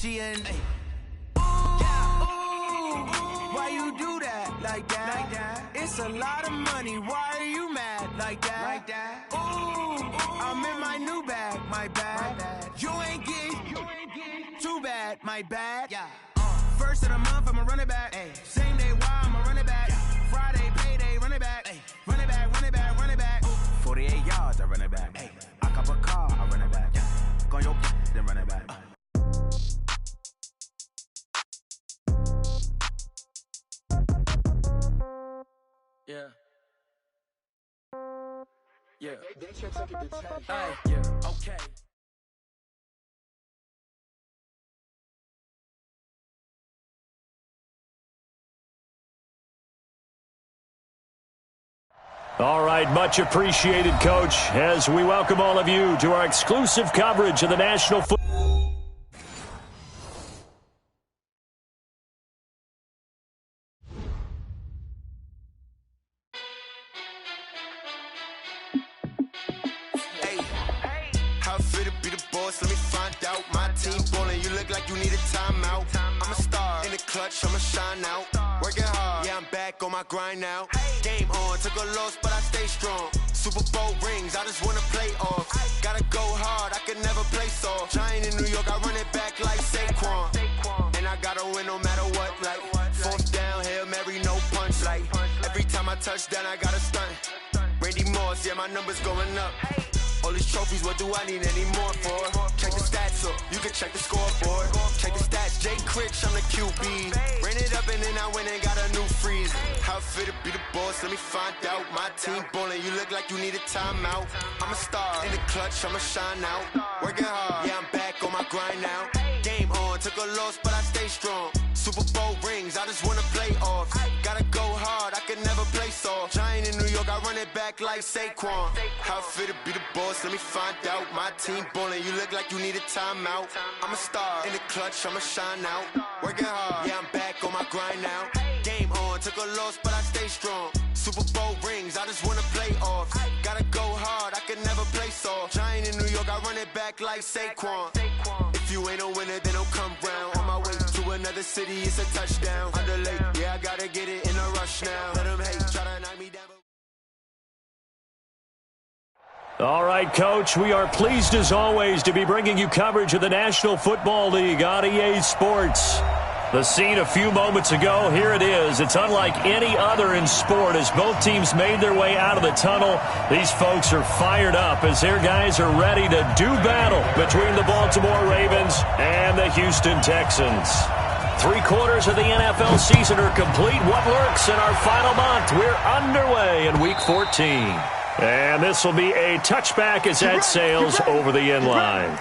She in. Why you do that like that? It's a lot of money. Why are you mad like that? Ooh, I'm in my new bag, my bad. You ain't getting too bad, my bad. First of the month, I'ma run it back. Same day, why I'ma run it back. Friday, payday, run it back. Run it back, run it back, run it back. 48 yards, I run it back. I cop a car, I run it back. Go on your then run it back. Yeah. Okay. All right, much appreciated, Coach, as we welcome all of you to our exclusive coverage of the National Football. How fit to be the boss? Let me find out. My team ballin', you look like you need a timeout. I'm a star in the clutch, I'ma shine out. Working hard, yeah, I'm back on my grind now. Game on, took a loss, but I stay strong. Super Bowl rings, I just wanna play off. Gotta go hard, I can never play soft. Giant in New York, I run it back like Saquon. And I gotta win no matter what, like fourth down, Hail Mary, no punch. Like every time I touch down, I gotta stunt. Randy Moss, yeah, my numbers going up. All these trophies, what do I need any more for? Check the stats up, you can check the scoreboard. Check the stats, Jay Critch, I'm the QB. Ran it up and then I went and got a new freeze. How fit to be the boss, let me find out. My team ballin', you look like you need a timeout. I'm a star in the clutch, I'ma shine out. Working hard, yeah, I'm back on my grind now. Game on, took a loss, but I stay strong. Super Bowl rings, I just wanna play off. Gotta go hard, I can never play soft. Giant in New York, I run it back like Saquon. How fit to be the boss, let me find out. My team ballin', you look like you need a timeout. I'm a star in the clutch, I'ma shine out. Working hard, yeah, I'm back on my grind now. Game on, took a loss, but I stay strong. Super Bowl rings, I just wanna play off. Gotta go hard, I can never play soft. Giant in New York, I run it back like Saquon. If you ain't a winner, then don't come round. On my way to another city, it's a touchdown. Underlay, yeah, I gotta get it in a rush now. Let them hate, try to knock me down. All right, Coach, we are pleased as always to be bringing you coverage of the National Football League on EA Sports. The scene a few moments ago, here it is. It's unlike any other in sport as both teams made their way out of the tunnel. These folks are fired up as their guys are ready to do battle between the Baltimore Ravens and the Houston Texans. 3/4 of the NFL season are complete. What lurks in our final month? We're underway in Week 14. And this will be a touchback as that sails over the end line.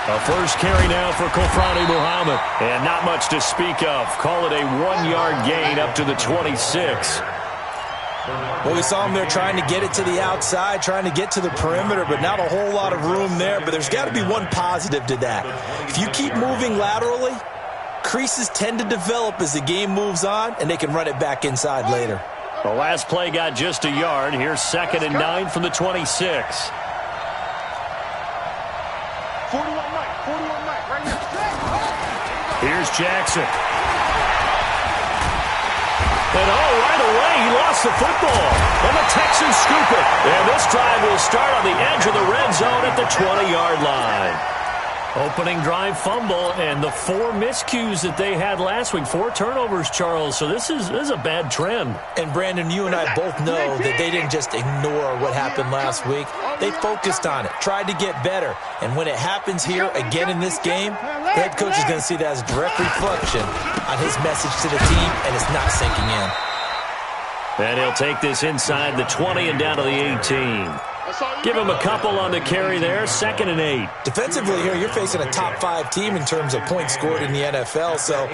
A first carry now for Kofrani Muhammad. And not much to speak of. Call it a 1-yard gain up to the 26. Well, we saw him there trying to get it to the outside, trying to get to the perimeter, but not a whole lot of room there. But there's got to be one positive to that. If you keep moving laterally, creases tend to develop as the game moves on, and they can run it back inside later. The last play got just a yard. Here's 2nd and 9 from the 26. 41 Mike, right here. Here's Jackson. And right away, he lost the football. And the Texans scoop it. And this drive will start on the edge of the red zone at the 20-yard line. Opening drive fumble, and the 4 miscues that they had last week, 4 turnovers, Charles. So this is a bad trend. And, Brandon, you and I both know that they didn't just ignore what happened last week. They focused on it, tried to get better. And when it happens here again in this game, the head coach is going to see that as a direct reflection on his message to the team, and it's not sinking in. And he'll take this inside the 20 and down to the 18. Give him a couple on the carry there, 2nd and 8. Defensively here, you're facing a top 5 team in terms of points scored in the NFL. So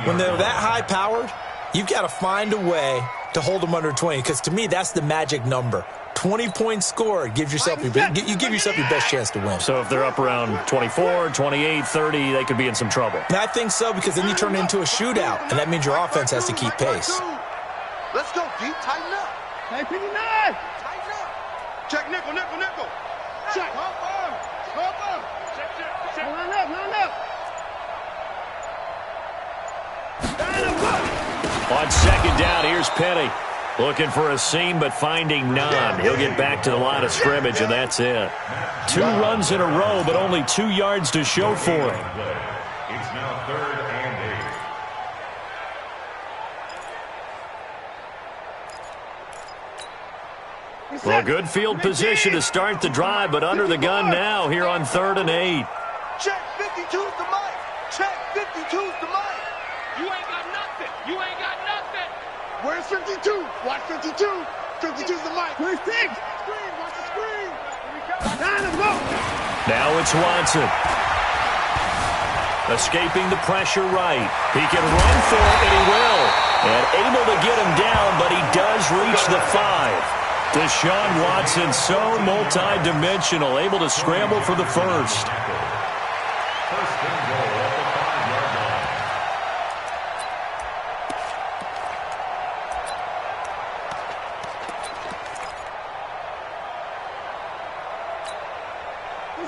when they're that high-powered, you've got to find a way to hold them under 20, because to me, that's the magic number. 20 points scored gives yourself you give yourself your best chance to win. So if they're up around 24, 28, 30, they could be in some trouble. And I think so, because then you turn it into a shootout, and that means your offense has to keep pace. Let's go, D. Tighten up. Hey, 59. Tighten up. Check nickel, nickel, nickel. Check. Up. Check. Line up. On 2nd down, here's Penny. Looking for a seam, but finding none. He'll get back to the line of scrimmage, and that's it. 2 runs in a row, but only 2 yards to show for it. It's now 3rd and 8. Well, good field position to start the drive, but under the gun now here on 3rd and 8. Check 52's the mic. Check 52's the mic. You ain't got nothing. Where's 52? Watch 52. 52's the mic. Where's 6? Screen. Watch the screen. Time to go. Now it's Watson. Escaping the pressure right. He can run for it, and he will. And able to get him down, but he does reach the 5. Deshaun Watson, so multi-dimensional, able to scramble for the first. First and goal at the 5-yard line.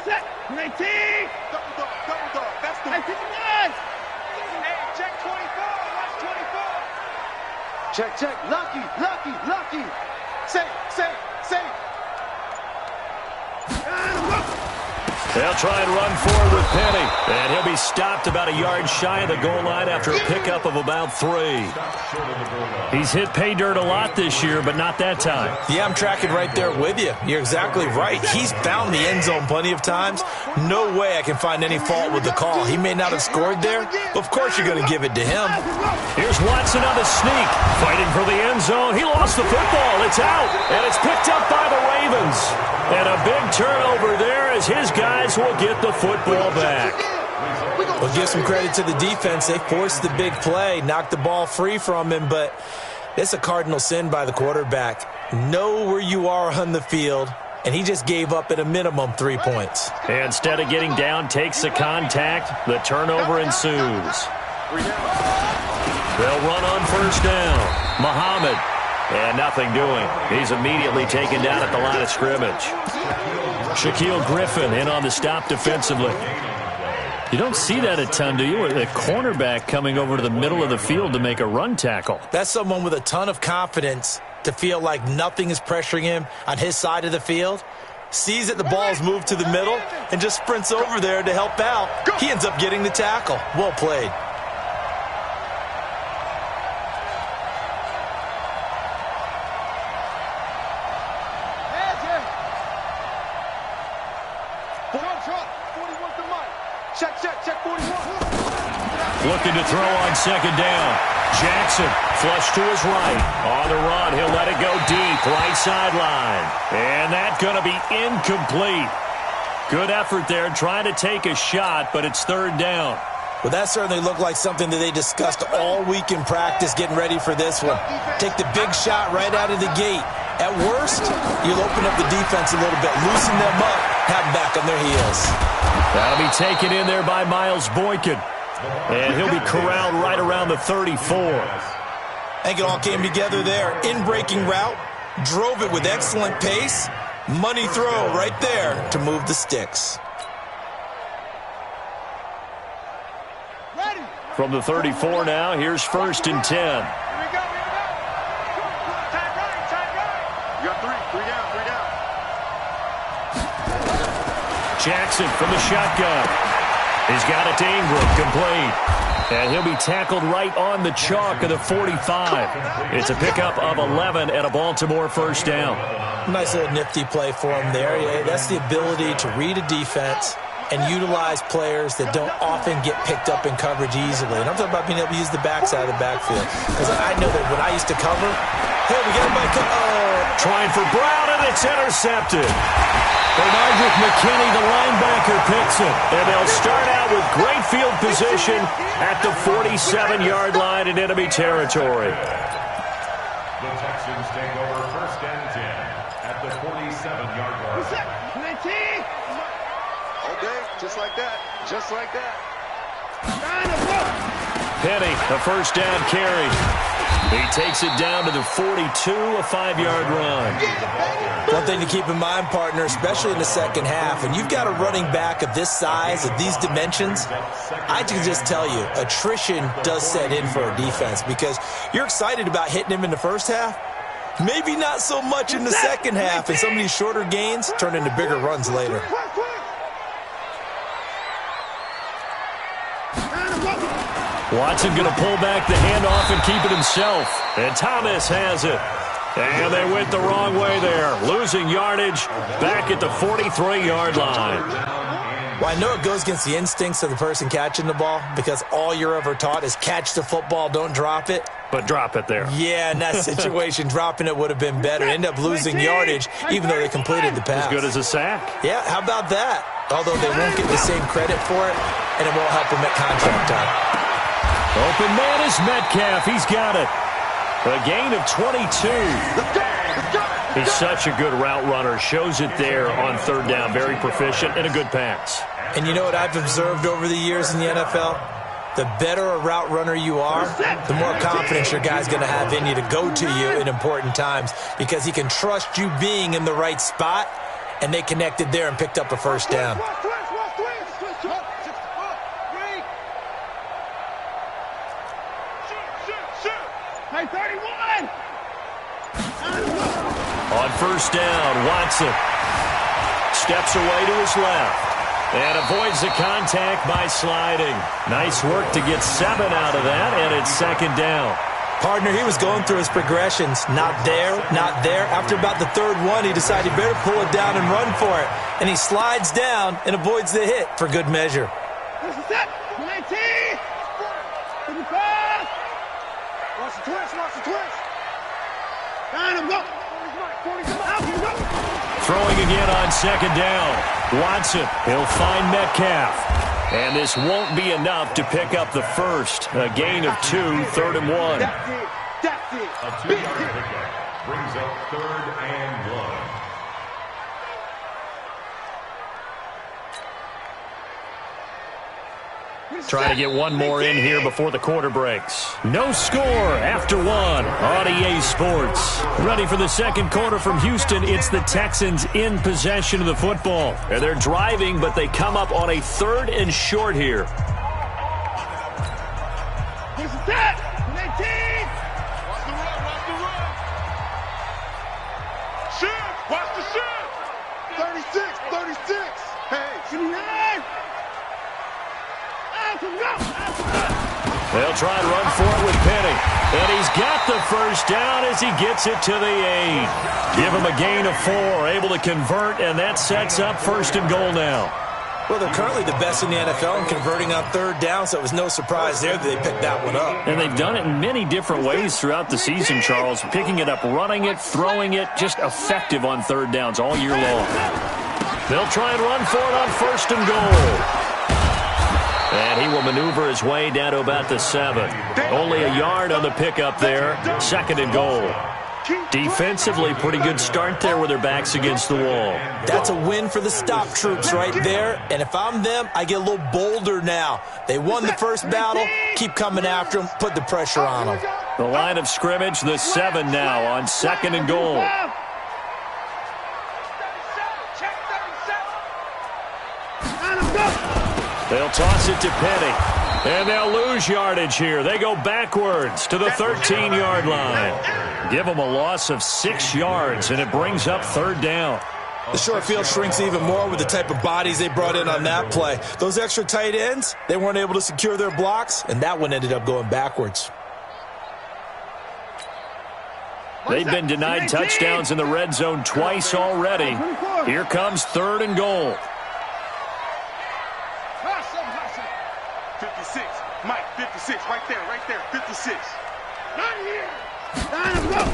Set. 19. Double dog. That's the 59. Hey, check 24. Watch 24. Check. Lucky. Safe. They'll try and run forward with Penny. And he'll be stopped about a yard shy of the goal line after a pickup of about 3. He's hit pay dirt a lot this year, but not that time. Yeah, I'm tracking right there with you. You're exactly right. He's found the end zone plenty of times. No way I can find any fault with the call. He may not have scored there, but of course you're going to give it to him. Here's Watson on the sneak, fighting for the end zone. He lost the football. It's out, and it's picked up by the Ravens. And a big turnover there as his guys will get the football back. We'll give some credit to the defense. They forced the big play, knocked the ball free from him, but it's a cardinal sin by the quarterback. Know where you are on the field, and he just gave up at a minimum 3 points. Instead of getting down, takes the contact. The turnover ensues. They'll run on 1st down. Muhammad. And nothing doing. He's immediately taken down at the line of scrimmage. Shaquille Griffin in on the stop defensively. You don't see that a ton, do you? The cornerback coming over to the middle of the field to make a run tackle. That's someone with a ton of confidence to feel like nothing is pressuring him on his side of the field. Sees that the ball's moved to the middle and just sprints over there to help out. He ends up getting the tackle. Well played. Check 41. Looking to throw on 2nd down. Jackson, flush to his right. On the run, he'll let it go deep, right sideline. And that's going to be incomplete. Good effort there, trying to take a shot, but it's 3rd down. Well, that certainly looked like something that they discussed all week in practice, getting ready for this one. Take the big shot right out of the gate. At worst, you'll open up the defense a little bit, loosen them up, have them back on their heels. That'll be taken in there by Miles Boykin. And he'll be corralled right around the 34. I think it all came together there. In-breaking route, drove it with excellent pace. Money throw right there to move the sticks. From the 34 now, here's 1st and 10. Here we go. Tight right. You got 3 down. Jackson from the shotgun. He's got it to Ingram, complete. And he'll be tackled right on the chalk of the 45. It's a pickup of 11 and a Baltimore 1st down. Nice little nifty play for him there. Yeah, that's the ability to read a defense, and utilize players that don't often get picked up in coverage easily. And I'm talking about being able to use the backside of the backfield. Because I know that when I used to cover, hey, we got my trying for Brown, and it's intercepted. Bernardrick McKinney, the linebacker, picks it. And they'll start out with great field position at the 47-yard line in enemy territory. The Texans take over 1st and 10 at the 47-yard line. Okay, just like that. Just like that. Penny, a 1st down carry. He takes it down to the 42, a 5-yard run. One thing to keep in mind, partner, especially in the second half, and you've got a running back of this size, of these dimensions, I can just tell you, attrition does set in for a defense because you're excited about hitting him in the first half. Maybe not so much in the second half, and some of these shorter gains turn into bigger runs later. Watson going to pull back the handoff and keep it himself. And Thomas has it. And they went the wrong way there. Losing yardage back at the 43-yard line. Well, I know it goes against the instincts of the person catching the ball because all you're ever taught is catch the football, don't drop it. But drop it there. Yeah, in that situation, dropping it would have been better. End up losing yardage even though they completed the pass. As good as a sack. Yeah, how about that? Although they won't get the same credit for it, and it won't help them at contract time. Open man is Metcalf. He's got it. A gain of 22. He's such a good route runner. Shows it there on 3rd down. Very proficient and a good pass. And you know what I've observed over the years in the NFL? The better a route runner you are, the more confidence your guy's going to have in you to go to you in important times because he can trust you being in the right spot, and they connected there and picked up a 1st down. On 1st down, Watson steps away to his left and avoids the contact by sliding. Nice work to get 7 out of that, and it's 2nd down. Partner, he was going through his progressions. Not there, not there. After about the 3rd one, he decided he better pull it down and run for it. And he slides down and avoids the hit for good measure. This is it. 19. 55. Watch the twist. Watch the twist. Go. Throwing again on 2nd down. Watson, he'll find Metcalf. And this won't be enough to pick up the first. A gain of 2, 3rd and 1. That's it. A 2-yard pickup brings up 3rd and 1. Trying to get one more in here before the quarter breaks. No score after 1 on EA Sports. Ready for the 2nd quarter from Houston. It's the Texans in possession of the football. And they're driving, but they come up on a 3rd and short here. This is it. 19. Watch the run. Shoot. Watch the shoot. 36. Hey. 29. They'll try and run for it with Penny. And he's got the 1st down as he gets it to the 8. Give him a gain of 4, able to convert, and that sets up 1st and goal now. Well, they're currently the best in the NFL in converting on 3rd down, so it was no surprise there that they picked that one up. And they've done it in many different ways throughout the season, Charles. Picking it up, running it, throwing it, just effective on 3rd downs all year long. They'll try and run for it on 1st and goal. And he will maneuver his way down to about the 7. Only a yard on the pickup there. 2nd and goal. Defensively, pretty good start there with their backs against the wall. That's a win for the stop troops right there. And if I'm them, I get a little bolder now. They won the first battle. Keep coming after them. Put the pressure on them. The line of scrimmage, the 7 now on 2nd and goal. They'll toss it to Penny. And they'll lose yardage here. They go backwards to the 13-yard line. Give them a loss of 6 yards, and it brings up 3rd down. The short field shrinks even more with the type of bodies they brought in on that play. Those extra tight ends, they weren't able to secure their blocks, and that one ended up going backwards. They've been denied touchdowns in the red zone twice already. Here comes 3rd and goal. 56. Mike, 56. Right there, 56. Not here. Line him up.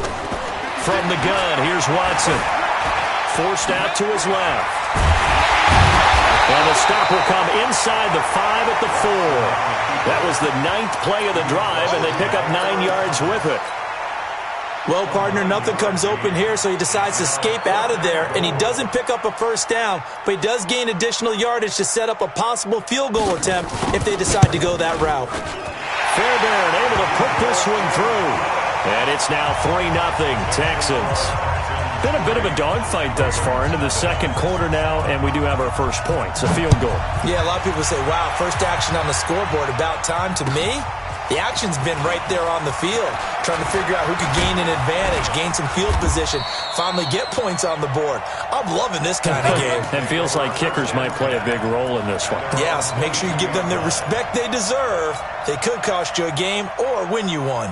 From the gun, here's Watson. Forced out to his left. And the stop will come inside the 5 at the 4. That was the 9th play of the drive, and they pick up 9 yards with it. Well, partner, nothing comes open here, so he decides to escape out of there, and he doesn't pick up a first down, but he does gain additional yardage to set up a possible field goal attempt if they decide to go that route. Fairbairn able to put this one through. And it's now 3-0 Texans. Been a bit of a dogfight thus far into the second quarter now, and we do have our first points, a field goal. Yeah, a lot of people say, wow, first action on the scoreboard, about time. To me, the action's been right there on the field, trying to figure out who could gain an advantage, gain some field position, finally get points on the board. I'm loving this kind of game. And feels like kickers might play a big role in this one. Yes, make sure you give them the respect they deserve. They could cost you a game or win you one.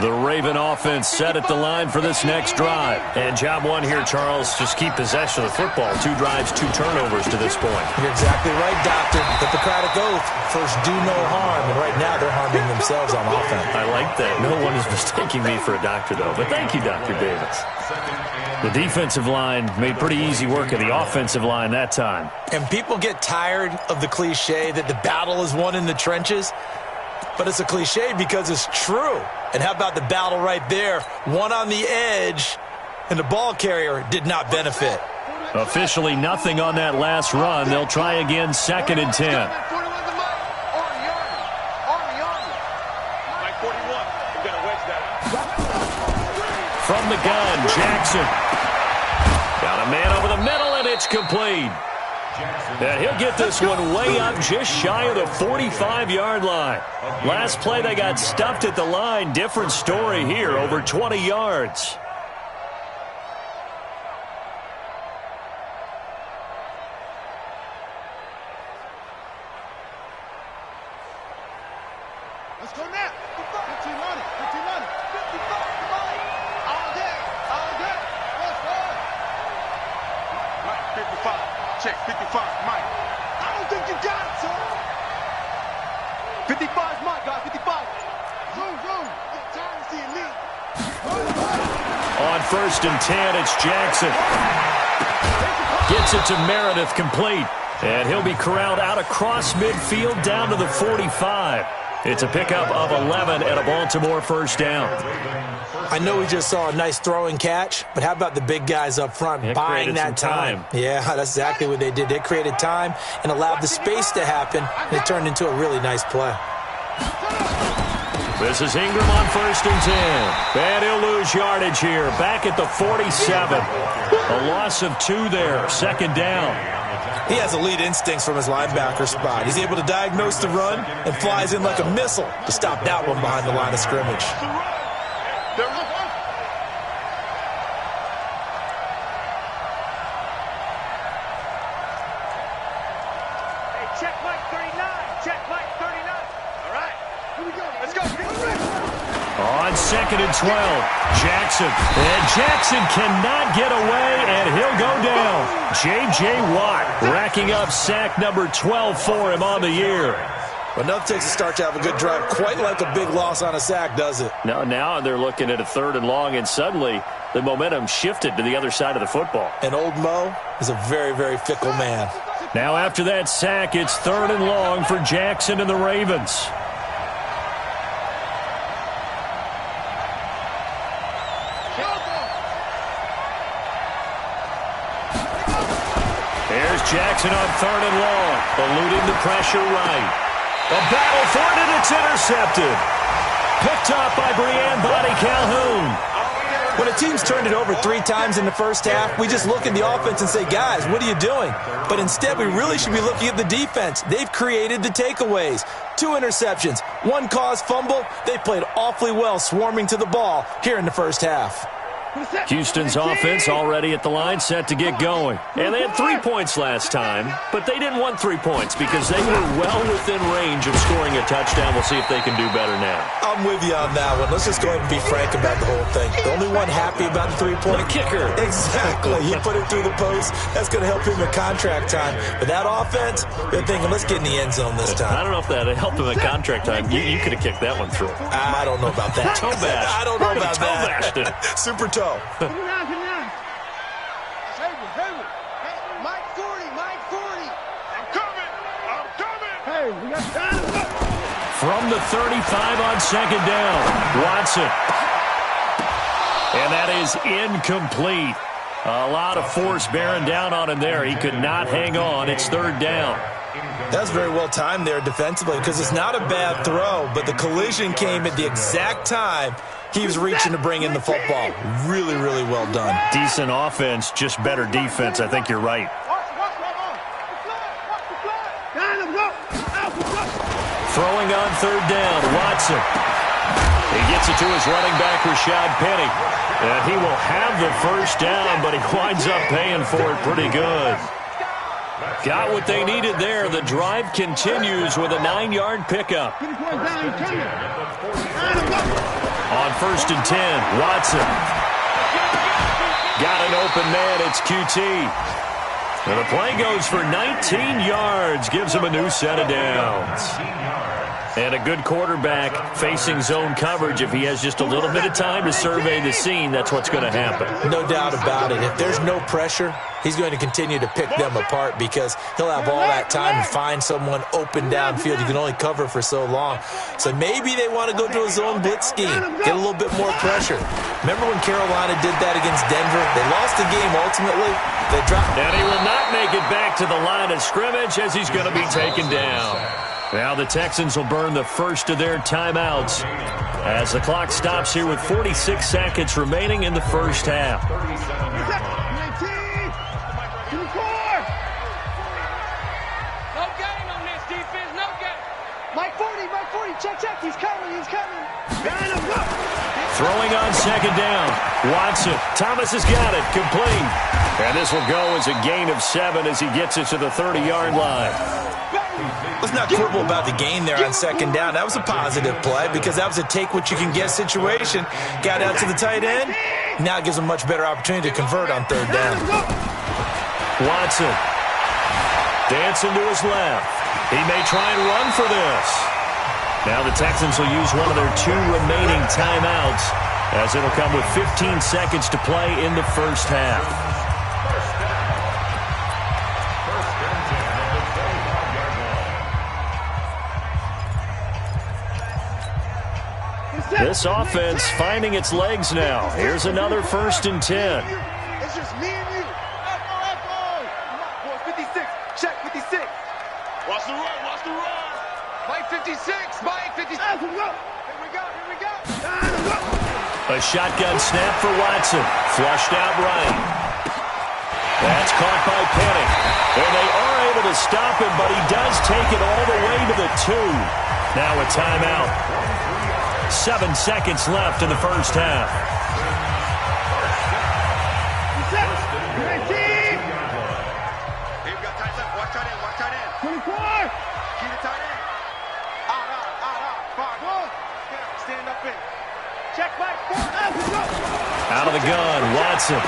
The Raven offense set at the line for this next drive. And job one here, Charles, just keep possession of the football. 2 drives, 2 turnovers to this point. You're exactly right, Doctor. Hippocratic oath. First, do no harm. And right now, they're harming themselves on offense. I like that. No one is mistaking me for a doctor, though. But thank you, Dr. Davis. The defensive line made pretty easy work of the offensive line that time. And people get tired of the cliche that the battle is won in the trenches. But it's a cliche because it's true. And how about the battle right there? One on the edge, and the ball carrier did not benefit. Officially nothing on that last run. They'll try again, 2nd and 10. From the gun, Jackson. Got a man over the middle, and it's complete. And he'll get this one way up just shy of the 45-yard line. Last play, they got stuffed at the line. Different story here, over 20 yards. Let's go now. 15 money. 55 money. All day. Let's go. Mike, 55. Check, 55, Mike. I don't think you got it, son. 55 is Mike, guys, 55. Zoom. I'm trying to see a lead. On 1st and 10, it's Jackson. Gets it to Meredith, complete. And he'll be corralled out across midfield down to the 45. It's a pickup of 11 and a Baltimore first down. I know we just saw a nice throwing catch, but how about the big guys up front buying that time? Yeah, that's exactly what they did. They created time and allowed the space to happen, and it turned into a really nice play. This is Ingram on 1st and 10. And he'll lose yardage here. Back at the 47. A loss of 2 there. 2nd down. He has elite instincts from his linebacker spot. He's able to diagnose the run and flies in like a missile to stop that one behind the line of scrimmage. Check Mike 39. Check Mike 39. All right. Here we go. Let's go. On 2nd and 12, Jackson. And Jackson cannot get away, and he'll go down. J.J. Watt racking up sack number 12 for him on the year. But nothing takes a start to have a good drive quite like a big loss on a sack, does it? Now they're looking at a 3rd and long, and suddenly the momentum shifted to the other side of the football. And old Mo is a very, very fickle man. Now after that sack, it's 3rd and long for Jackson and the Ravens. There's Jackson on 3rd and long, eluding the pressure right. A battle for it, and it's intercepted. Picked up by Breanne Body Calhoun. When a team's turned it over 3 times in the first half, we just look at the offense and say, guys, what are you doing? But instead, we really should be looking at the defense. They've created the takeaways. 2 interceptions, 1 caused fumble. They played awfully well swarming to the ball here in the first half. Houston's offense already at the line, set to get going. And they had 3 points last time, but they didn't want 3 points because they were well within range of scoring a touchdown. We'll see if they can do better now. I'm with you on that one. Let's just go ahead and be frank about the whole thing. The only one happy about the three-point kicker. Exactly. He put it through the post. That's going to help him in contract time. But that offense, they're thinking, let's get in the end zone this time. I don't know if that helped him in contract time. You could have kicked that one through. I don't know about that. Toe bash. I don't know about toe that. Bashed it. Super toe. Come down. Hayward. Hey, Mike 40. I'm coming. Hey, we got time to go. From the 35 on second down, Watson. And that is incomplete. A lot of force bearing down on him there. He could not hang on. It's third down. That's very well timed there defensively because it's not a bad throw, but the collision came at the exact time he was reaching to bring in the football. Really, really well done. Decent offense, just better defense. I think you're right. Throwing on third down, Watson. He gets it to his running back, Rashad Penny. And he will have the first down, but he winds up paying for it pretty good. Got what they needed there. The drive continues with a 9-yard pickup. On first and 10, Watson. Got an open man. It's QT. And the play goes for 19 yards. Gives him a new set of downs. And a good quarterback facing zone coverage. If he has just a little bit of time to survey the scene, that's what's going to happen. No doubt about it. If there's no pressure, he's going to continue to pick them apart because he'll have all that time to find someone open downfield. You can only cover for so long. So maybe they want to go to a zone blitz scheme, get a little bit more pressure. Remember when Carolina did that against Denver? They lost the game ultimately. They dropped. And he will not make it back to the line of scrimmage as he's going to be taken down. Now the Texans will burn the first of their timeouts as the clock stops here with 46 seconds remaining in the first half. No gain on this defense, no gain. Mike 40, check, he's coming. Throwing on second down, Watson. Thomas has got it, complete. And this will go as a gain of 7 as he gets it to the 30-yard line. Let's not quibble about the gain there on second down. That was a positive play because that was a take-what-you-can-get situation. Got out to the tight end. Now it gives him a much better opportunity to convert on third down. Watson dancing to his left. He may try and run for this. Now the Texans will use one of their 2 remaining timeouts as it'll come with 15 seconds to play in the first half. This offense finding its legs now. Here's another first and 10. It's just me and you. Boys, 56. Check, 56. Watch the run. Mike 56. Here we go. A shotgun snap for Watson. Flushed out right. That's caught by Penny. And they are able to stop him, but he does take it all the way to the 2. Now a timeout. 7 seconds left in the first half. Watch tight end. 24. Keep it tight end. Out. Stand up in. Check Mike. Out of the gun, Watson.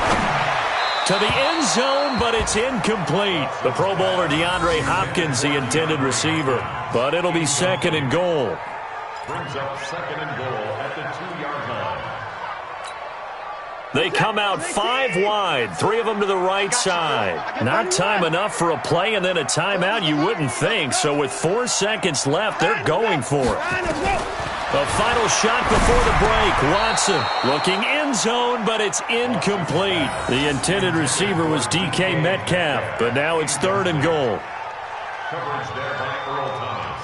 To the end zone, but it's incomplete. The Pro Bowler DeAndre Hopkins, the intended receiver. But it'll be second and goal. Brings up second and goal at the 2-yard line. They come out 5 wide, 3 of them to the right side. Not time enough for a play and then a timeout, you wouldn't think. So with 4 seconds left, they're going for it. The final shot before the break. Watson looking end zone, but it's incomplete. The intended receiver was DK Metcalf, but now it's third and goal. Coverage there by Earl Thomas.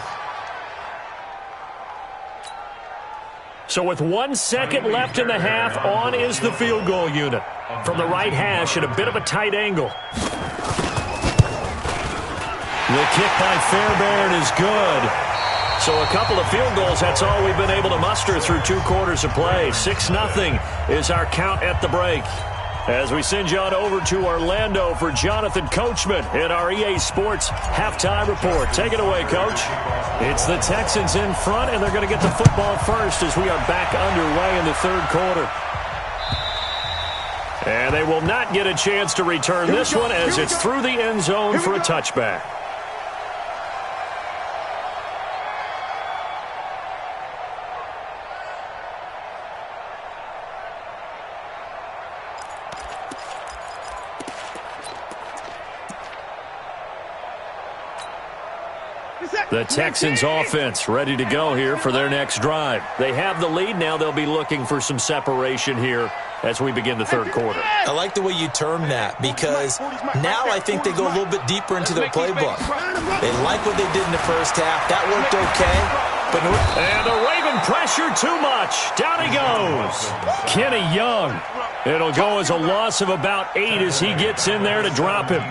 So with 1 second left in the half, on is the field goal unit. From the right hash at a bit of a tight angle. The kick by Fairbairn is good. So a couple of field goals, that's all we've been able to muster through 2 quarters of play. 6-0 is our count at the break. As we send you on over to Orlando for Jonathan Coachman in our EA Sports Halftime Report. Take it away, Coach. It's the Texans in front, and they're going to get the football first as we are back underway in the 3rd quarter. And they will not get a chance to return this one as it's through the end zone for a touchback. The Texans offense ready to go here for their next drive. They have the lead. Now they'll be looking for some separation here as we begin the 3rd quarter. I like the way you term that because now I think they go a little bit deeper into their playbook. They like what they did in the first half. That worked okay. And the Raven pressure too much. Down he goes. Kenny Young. It'll go as a loss of about 8 as he gets in there to drop him.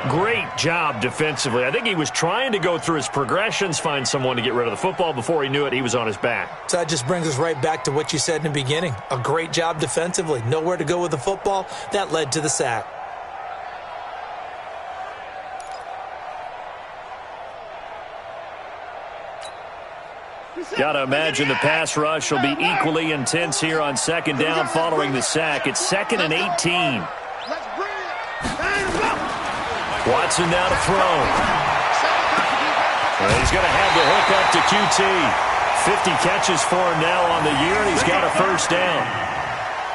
Great job defensively. I think he was trying to go through his progressions, find someone to get rid of the football. Before he knew it, he was on his back. So that just brings us right back to what you said in the beginning. A great job defensively. Nowhere to go with the football. That led to the sack. Got to imagine the pass rush will be equally intense here on 2nd down following the sack. It's 2nd and 18. Watson now to throw. And he's going to have the hook up to QT. 50 catches for him now on the year, and he's got a 1st down.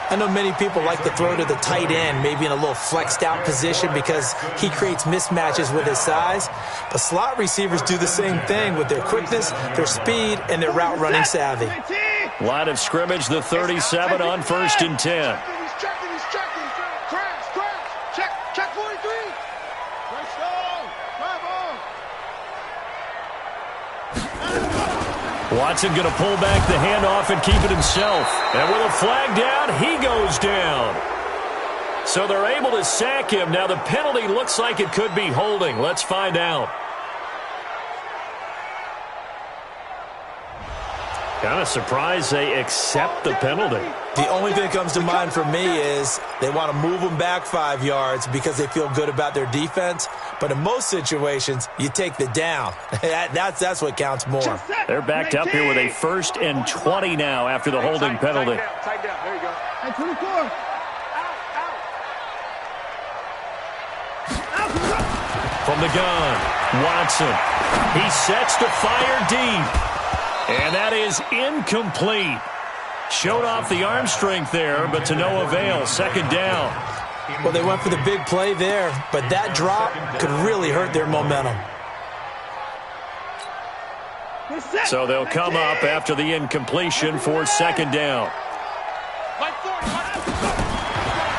I know many people like to throw to the tight end, maybe in a little flexed out position because he creates mismatches with his size. But slot receivers do the same thing with their quickness, their speed, and their route running savvy. Line of scrimmage, the 37 on 1st and 10. Watson going to pull back the handoff and keep it himself. And with a flag down, he goes down. So they're able to sack him. Now the penalty looks like it could be holding. Let's find out. Kind of surprised they accept the penalty. The only thing that comes to mind for me is they want to move them back 5 yards because they feel good about their defense. But in most situations, you take the down. That's what counts more. They're backed up here with a 1st and 20 now after the holding penalty. Tight down. There you go. Hey, 24. From the gun, Watson. He sets to fire deep. And that is incomplete. Showed off the arm strength there, but to no avail. 2nd down. Well, they went for the big play there, but that drop could really hurt their momentum. So they'll come up after the incompletion for 2nd down.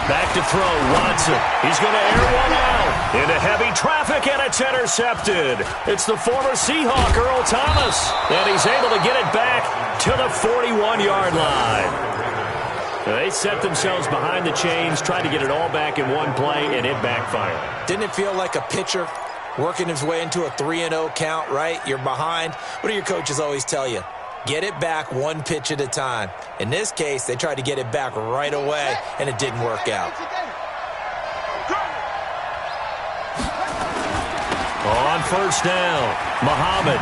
Back to throw, Watson. He's going to air one out. Into heavy traffic, and it's intercepted. It's the former Seahawk, Earl Thomas. And he's able to get it back to the 41-yard line. They set themselves behind the chains, tried to get it all back in one play, and it backfired. Didn't it feel like a pitcher working his way into a 3-0 count, right? You're behind. What do your coaches always tell you? Get it back 1 pitch at a time. In this case, they tried to get it back right away, and it didn't work out. On 1st down, Muhammad.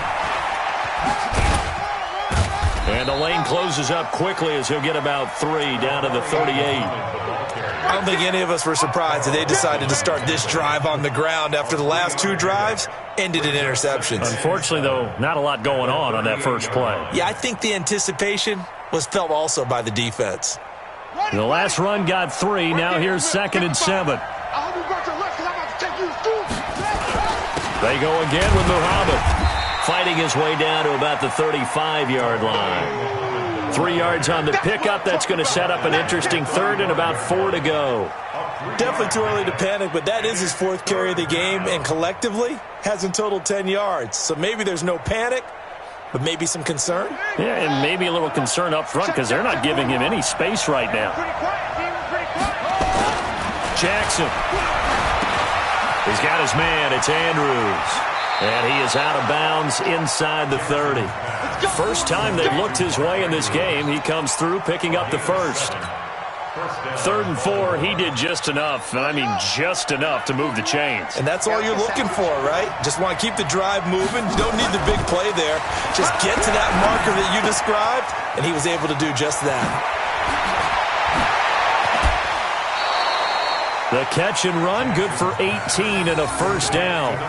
And the lane closes up quickly as he'll get about 3 down to the 38. I don't think any of us were surprised that they decided to start this drive on the ground after the last 2 drives ended in interceptions. Unfortunately, though, not a lot going on that first play. Yeah, I think the anticipation was felt also by the defense. The last run got 3. Now here's 2nd and 7. They go again with Muhammad, fighting his way down to about the 35-yard line. 3 yards on the pickup. That's going to set up an interesting 3rd and about 4 to go. Definitely too early to panic, but that is his 4th carry of the game, and collectively has in total 10 yards. So maybe there's no panic, but maybe some concern. Yeah, and maybe a little concern up front because they're not giving him any space right now. Jackson. He's got his man. It's Andrews. And he is out of bounds inside the 30. First time they've looked his way in this game. He comes through picking up the first. 3rd and 4, he did just enough, and I mean just enough to move the chains. And that's all you're looking for, right? Just want to keep the drive moving. You don't need the big play there. Just get to that marker that you described, and he was able to do just that. The catch and run, good for 18 and a first down.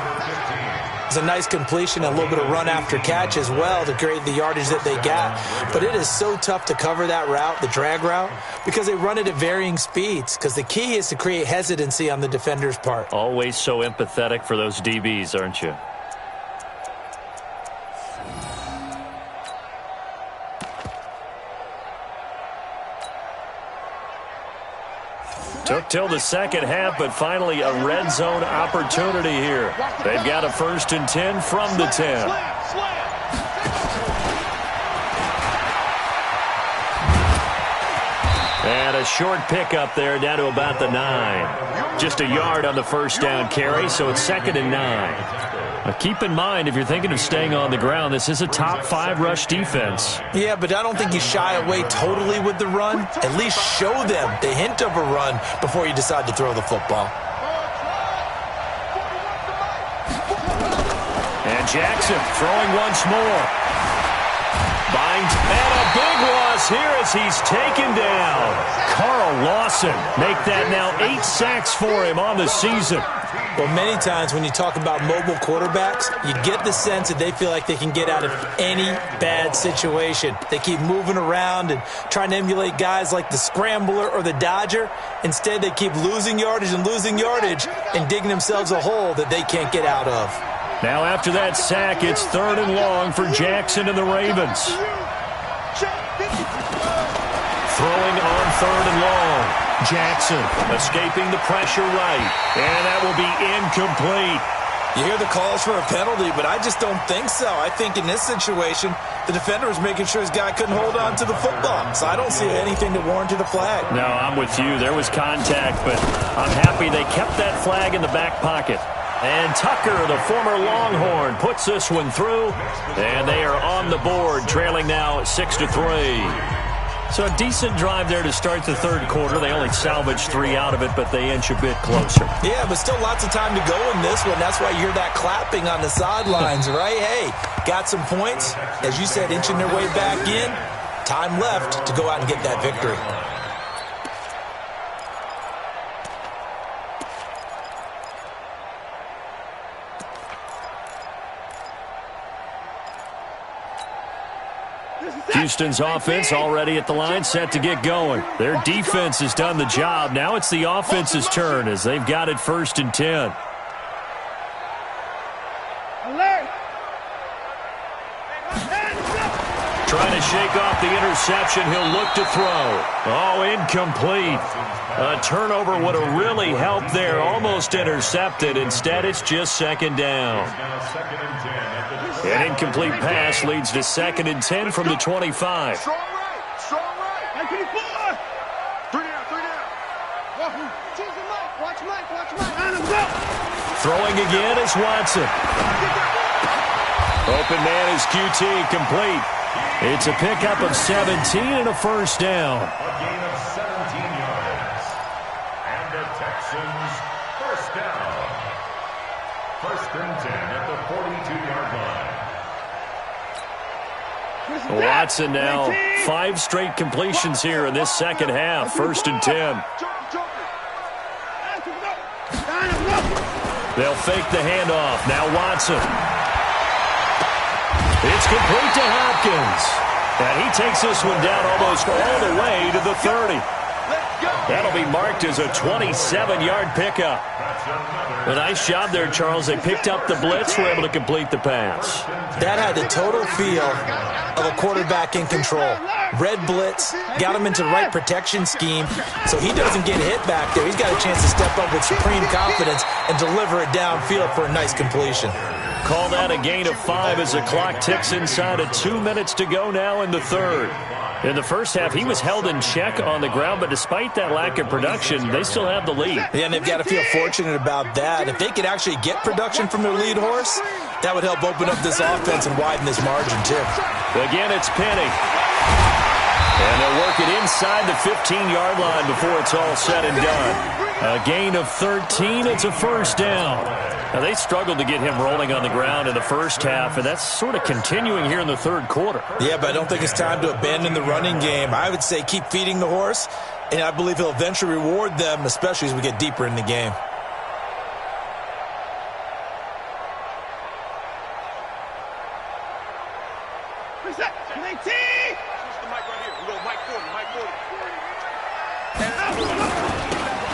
It's a nice completion, a little bit of run after catch as well to create the yardage that they got. But it is so tough to cover that route, the drag route, because they run it at varying speeds. Because the key is to create hesitancy on the defender's part. Always so empathetic for those DBs, aren't you? Took till the second half, but finally a red zone opportunity here. They've got a 1st and 10 from the 10. And a short pickup there down to about the 9. Just a yard on the first down carry, so it's 2nd and 9. Now keep in mind, if you're thinking of staying on the ground, this is a top 5 rush defense. Yeah, but I don't think you shy away totally with the run. At least show them the hint of a run before you decide to throw the football. And Jackson throwing once more. Binds, and a big loss here as he's taken down. Carl Lawson make that now 8 sacks for him on the season. Well, many times when you talk about mobile quarterbacks, you get the sense that they feel like they can get out of any bad situation. They keep moving around and trying to emulate guys like the Scrambler or the Dodger. Instead, they keep losing yardage and digging themselves a hole that they can't get out of. Now after that sack, it's 3rd and long for Jackson and the Ravens. Throwing on 3rd and long. Jackson escaping the pressure right. And that will be incomplete. You hear the calls for a penalty, but I just don't think so. I think in this situation, the defender was making sure his guy couldn't hold on to the football. So I don't see anything to warrant the flag. No, I'm with you. There was contact, but I'm happy they kept that flag in the back pocket. And Tucker, the former Longhorn, puts this one through. And they are on the board, trailing now 6-3. So a decent drive there to start the 3rd quarter. They only salvaged 3 out of it, but they inch a bit closer. Yeah, but still lots of time to go in this one. That's why you hear that clapping on the sidelines, right? Hey, got some points. As you said, inching their way back in. Time left to go out and get that victory. Houston's offense already at the line, set to get going. Their defense has done the job. Now it's the offense's turn as they've got it 1st and 10. Trying to shake off the interception. He'll look to throw. Oh, incomplete. A turnover would have really helped there. Almost intercepted. Instead, it's just 2nd down. An incomplete pass leads to 2nd and 10 from the 25. Strong right. Strong right. 3 down. Watch Mike. Throwing again is Watson. Open man is QT, complete. It's a pickup of 17 and a first down. A gain of 17 yards. And the Texans first down. 1st and 10 at the 42-yard line. Watson now 5 straight completions here in this second half. 1st and 10. They'll fake the handoff. Now Watson. It's complete to Hopkins. And he takes this one down almost all the way to the 30. That'll be marked as a 27-yard pickup. A nice job there, Charles. They picked up the blitz, were able to complete the pass. That had the total feel of a quarterback in control. Red blitz, got him into the right protection scheme, so he doesn't get hit back there. He's got a chance to step up with supreme confidence and deliver it downfield for a nice completion. Call that a gain of 5 as the clock ticks inside of 2 minutes to go now in the 3rd. In the first half, he was held in check on the ground, but despite that lack of production, they still have the lead. Yeah, and they've got to feel fortunate about that. If they could actually get production from their lead horse, That would help open up this offense and widen this margin, too. Again, it's Penny. And they'll work it inside the 15-yard line before it's all said and done. A gain of 13. It's a first down. Now, they struggled to get him rolling on the ground in the first half, and that's sort of continuing here in the third quarter. Yeah, but I don't think it's time to abandon the running game. I would say keep feeding the horse, and I believe he'll eventually reward them, especially as we get deeper in the game.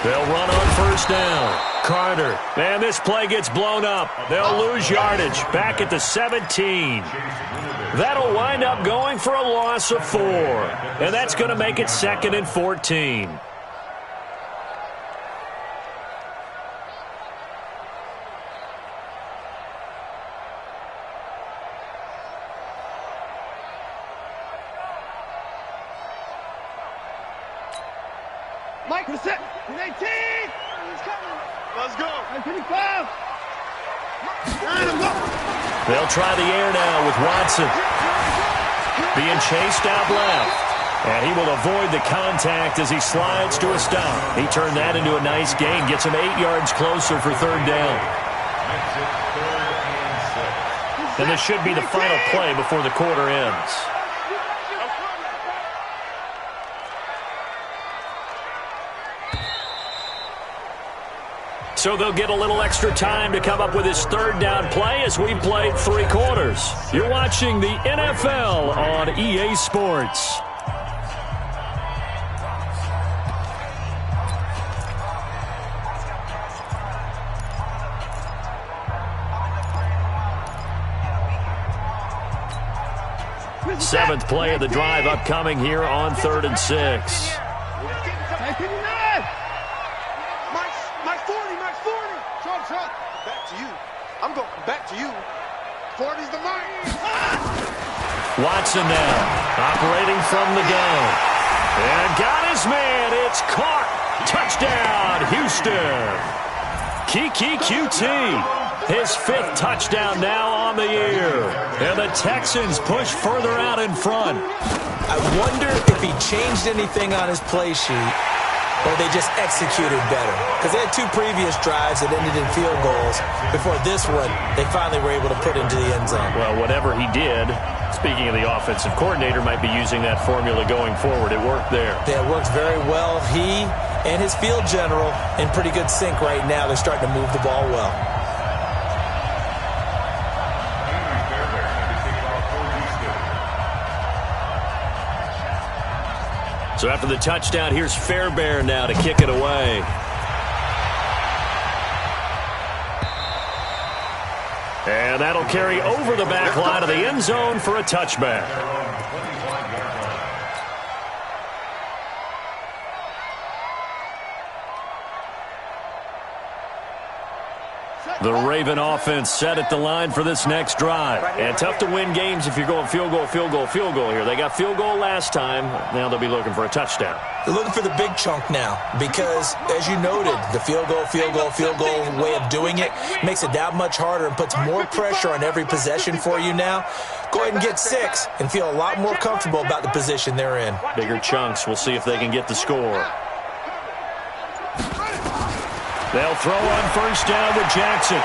They'll run on first down. Carter. Man, this play gets blown up. They'll lose yardage. Back at the 17. That'll wind up going for a loss of 4. And that's going to make it 2nd and 14. Mike, what's it? 18! He's coming. Let's go. 55. They'll try the air now with Watson. Being chased out left. And he will avoid the contact as he slides to a stop. He turned that into a nice gain. Gets him 8 yards closer for third down. And this should be the final play before the quarter ends. So they'll get a little extra time to come up with his third down play as we've played 3 quarters. You're watching the NFL on EA Sports. Seventh play of the drive upcoming here on 3rd and 6. Back to you. I'm going back to you. 40's the mark. Watson now, operating from the gun. And got his man. It's caught. Touchdown, Houston. Kiki QT. His 5th touchdown now on the year. And the Texans push further out in front. I wonder if he changed anything on his play sheet, or they just executed better. Because they had 2 previous drives that ended in field goals. Before this one, they finally were able to put into the end zone. Well, whatever he did, speaking of the offensive coordinator, might be using that formula going forward. It worked there. Yeah, it worked very well. He and his field general in pretty good sync right now. They're starting to move the ball well. So after the touchdown, here's Fairbairn now to kick it away. And that'll carry over the back line of the end zone for a touchback. The Raven offense set at the line for this next drive. And tough to win games if you're going field goal, field goal, field goal here. They got field goal last time. Now they'll be looking for a touchdown. They're looking for the big chunk now because, as you noted, the field goal way of doing it makes it that much harder and puts more pressure on every possession for you now. Go ahead and get 6 and feel a lot more comfortable about the position they're in. Bigger chunks. We'll see if they can get the score. They'll throw on first down with Jackson.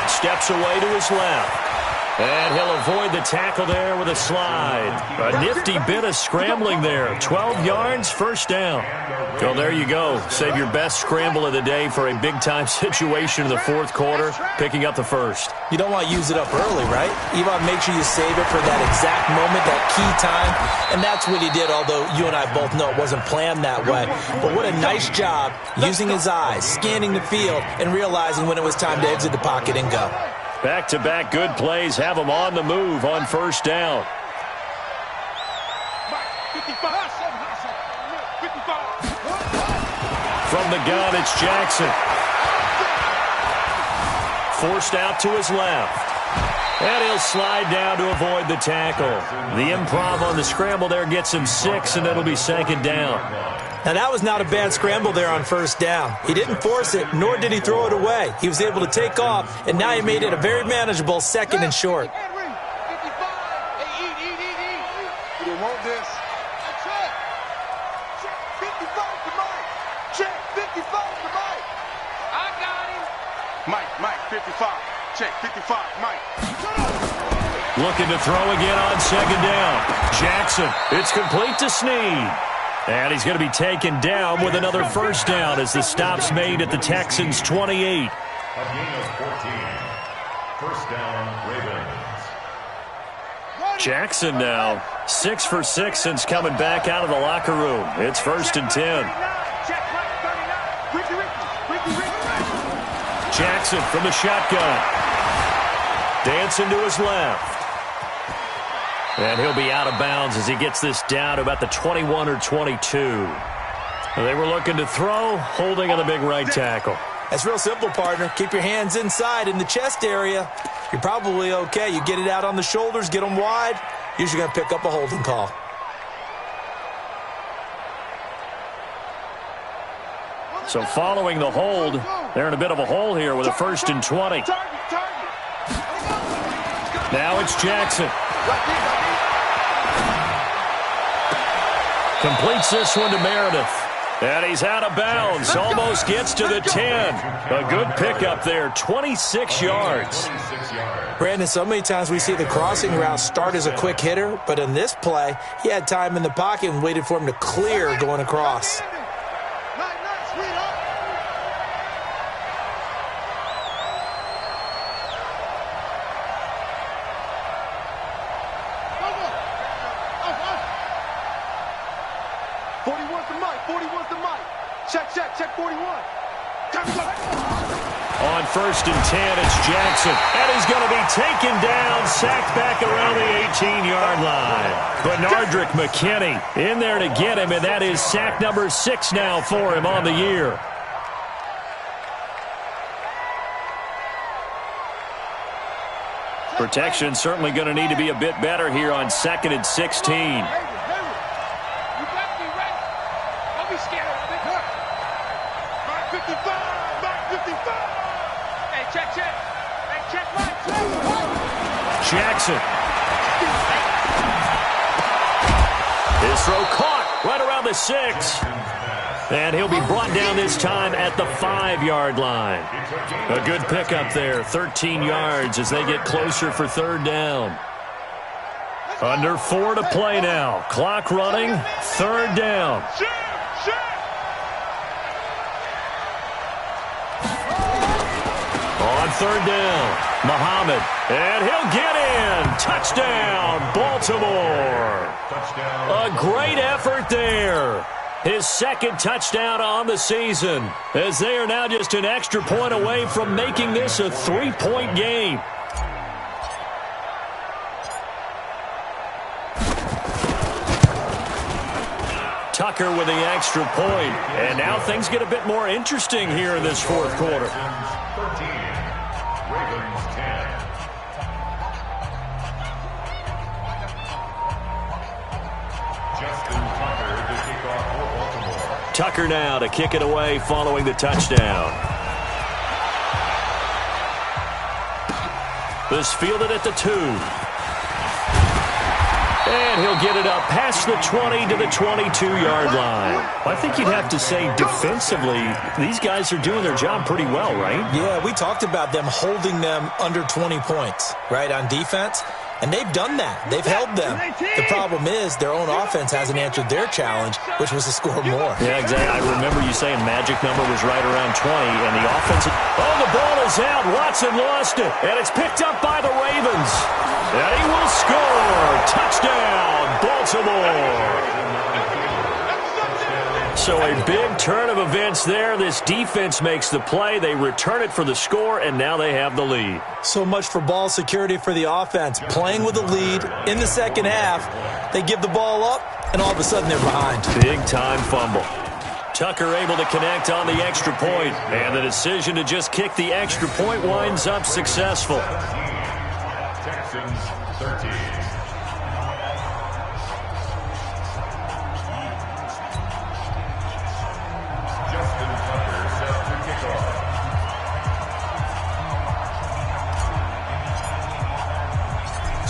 Steps away to his left. And he'll avoid the tackle there with a slide. A nifty bit of scrambling there. 12 yards, first down. Well, there you go. Save your best scramble of the day for a big-time situation in the 4th quarter, picking up the first. You don't want to use it up early, right? You want to make sure you save it for that exact moment, that key time. And that's what he did, although you and I both know it wasn't planned that way. But what a nice job using his eyes, scanning the field, and realizing when it was time to exit the pocket and go. Back-to-back good plays have them on the move on first down. 55. From the gun, it's Jackson. Forced out to his left. And he'll slide down to avoid the tackle. The improv on the scramble there gets him 6, and it'll be 2nd down. Now, that was not a bad scramble there on first down. He didn't force it, nor did he throw it away. He was able to take off, and now he made it a very manageable 2nd and short. You don't want this. Check. Check 55 to Mike. Check 55 to Mike. I got him. Mike, 55. Check 55, Mike. Looking to throw again on 2nd down. Jackson, it's complete to Snead. And he's going to be taken down with another first down as the stop's made at the Texans' 28. A gain of 14. First down, Ravens. Jackson now 6 for 6 since coming back out of the locker room. It's 1st and 10. Jackson from the shotgun. Dancing to his left. And he'll be out of bounds as he gets this down to about the 21 or 22. They were looking to throw, holding on the big right tackle. That's real simple, partner. Keep your hands inside in the chest area. You're probably okay. You get it out on the shoulders, get them wide. Usually going to pick up a holding call. So following the hold, they're in a bit of a hole here with a 1st and 20. Now it's Jackson. Completes this one to Meredith. And he's out of bounds. Almost gets to the 10. A good pickup there. 26 yards. Brandon, so many times we see the crossing route start as a quick hitter, but in this play, he had time in the pocket and waited for him to clear going across. Check 41. On 1st and 10, it's Jackson. And he's going to be taken down, sacked back around the 18-yard line. Bernardrick McKinney in there to get him, and that is sack number 6 now for him on the year. Protection certainly going to need to be a bit better here on 2nd and 16. Jackson. His throw caught right around the 6. And he'll be brought down this time at the 5-yard line. A good pickup there, 13 yards as they get closer for 3rd down. Under 4 to play now. Clock running, 3rd down. On 3rd down, Muhammad, and he'll get in. Touchdown, Baltimore. A great effort there. His 2nd touchdown on the season, as they are now just an extra point away from making this a 3-point game. Tucker with the extra point, and now things get a bit more interesting here in this 4th quarter. 13, Ravens 10. Justin Tucker to kick off for Baltimore. Tucker now to kick it away following the touchdown. This fielded at the 2. And he'll get it up past the 20 to the 22-yard line. I think you'd have to say defensively, these guys are doing their job pretty well, right? Yeah, we talked about them holding them under 20 points, right, on defense. And they've done that. They've held them. The problem is their own offense hasn't answered their challenge, which was to score more. Yeah, exactly. I remember you saying magic number was right around 20, and the offense... Oh, the ball is out. Watson lost it, and it's picked up by the Ravens. And he will score. Touchdown, Baltimore. So a big turn of events there. This defense makes the play. They return it for the score, and now they have the lead. So much for ball security for the offense. Playing with the lead in the 2nd half, they give the ball up, and all of a sudden they're behind. Big-time fumble. Tucker able to connect on the extra point, and the decision to just kick the extra point winds up successful. Texans 13.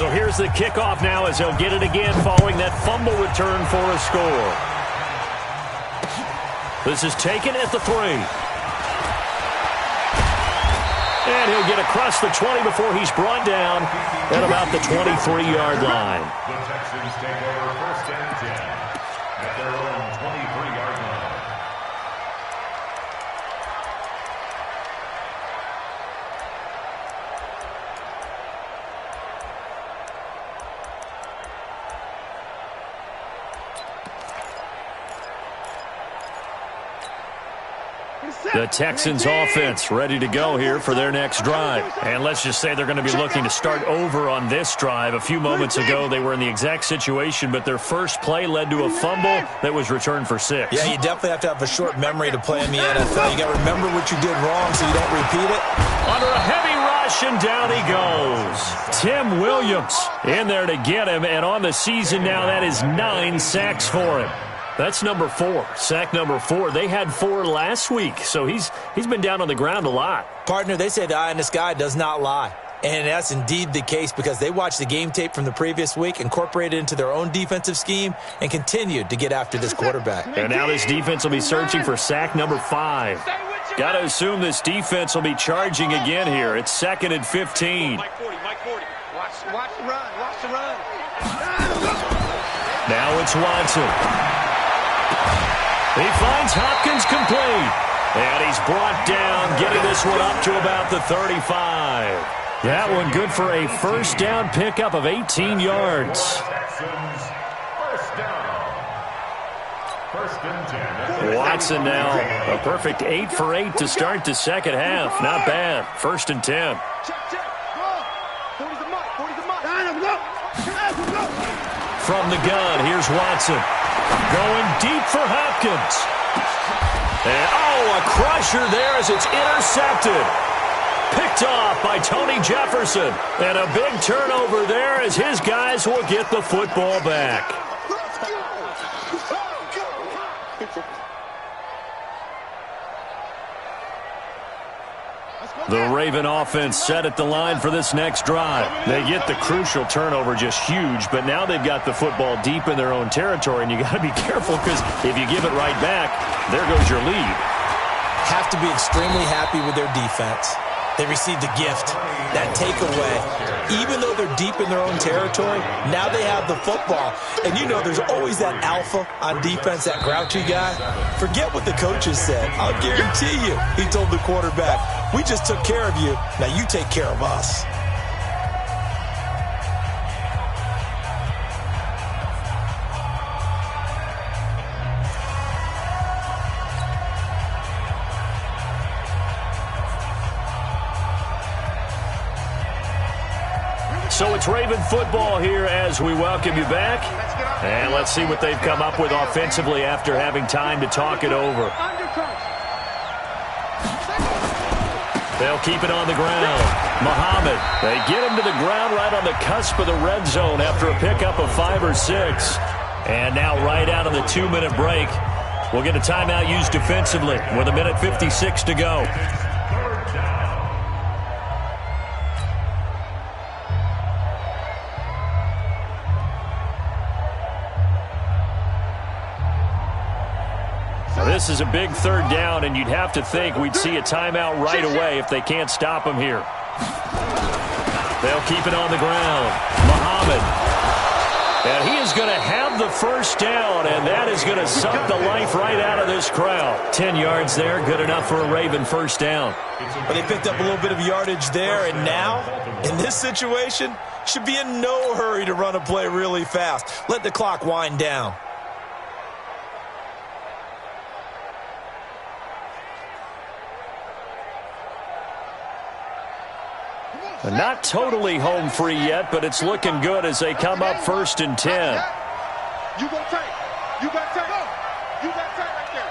So here's the kickoff now as they'll get it again following that fumble return for a score. This is taken at the 3. And he'll get across the 20 before he's brought down at about the 23-yard line. The Texans take over 1st and 10 at their own 23-yard line. The Texans offense ready to go here for their next drive. And let's just say they're going to be looking to start over on this drive. A few moments ago, they were in the exact situation, but their first play led to a fumble that was returned for 6. Yeah, you definitely have to have a short memory to play in the NFL. You got to remember what you did wrong so you don't repeat it. Under a heavy rush, and down he goes. Tim Williams in there to get him, and on the season now, that is 9 sacks for him. That's number 4, sack number 4. They had 4 last week, so he's been down on the ground a lot. Partner, they say the eye in the sky does not lie. And that's indeed the case because they watched the game tape from the previous week, incorporated it into their own defensive scheme, and continued to get after this quarterback. And now this defense will be searching for sack number 5. Got to assume this defense will be charging again here. It's 2nd and 15. Mike 40. Watch the run. Now it's Watson. He finds Hopkins complete. And he's brought down, getting this one up to about the 35. That one good for a first down pickup of 18 yards. Texans, first down. 1st and 10. Watson now, a perfect 8 for 8 to start the second half. Not bad. 1st and 10. Check. Go. 40's a mark. From the gun, here's Watson. Going deep for Hopkins. And, a crusher there as it's intercepted. Picked off by Tony Jefferson. And a big turnover there as his guys will get the football back. The Raven offense set at the line for this next drive. They get the crucial turnover, just huge, but now they've got the football deep in their own territory, and you got to be careful because if you give it right back, there goes your lead. Have to be extremely happy with their defense. They received a gift, that takeaway. Even though they're deep in their own territory, now they have the football. And you know there's always that alpha on defense, that grouchy guy. Forget what the coaches said. I'll guarantee you, he told the quarterback, we just took care of you, now you take care of us. So it's Raven football here as we welcome you back. And let's see what they've come up with offensively after having time to talk it over. They'll keep it on the ground. Muhammad, they get him to the ground right on the cusp of the red zone after a pickup of 5 or 6. And now right out of the 2-minute break, we'll get a timeout used defensively with 1:56 to go. This is a big 3rd down, and you'd have to think we'd see a timeout right away if they can't stop him here. They'll keep it on the ground. Muhammad. And he is going to have the first down, and that is going to suck the life right out of this crowd. 10 yards there, good enough for a Raven first down. But they picked up a little bit of yardage there, and now, in this situation, should be in no hurry to run a play really fast. Let the clock wind down. Not totally home free yet, but it's looking good as they come up 1st and 10. You got tight. You got tight. You got tight right there.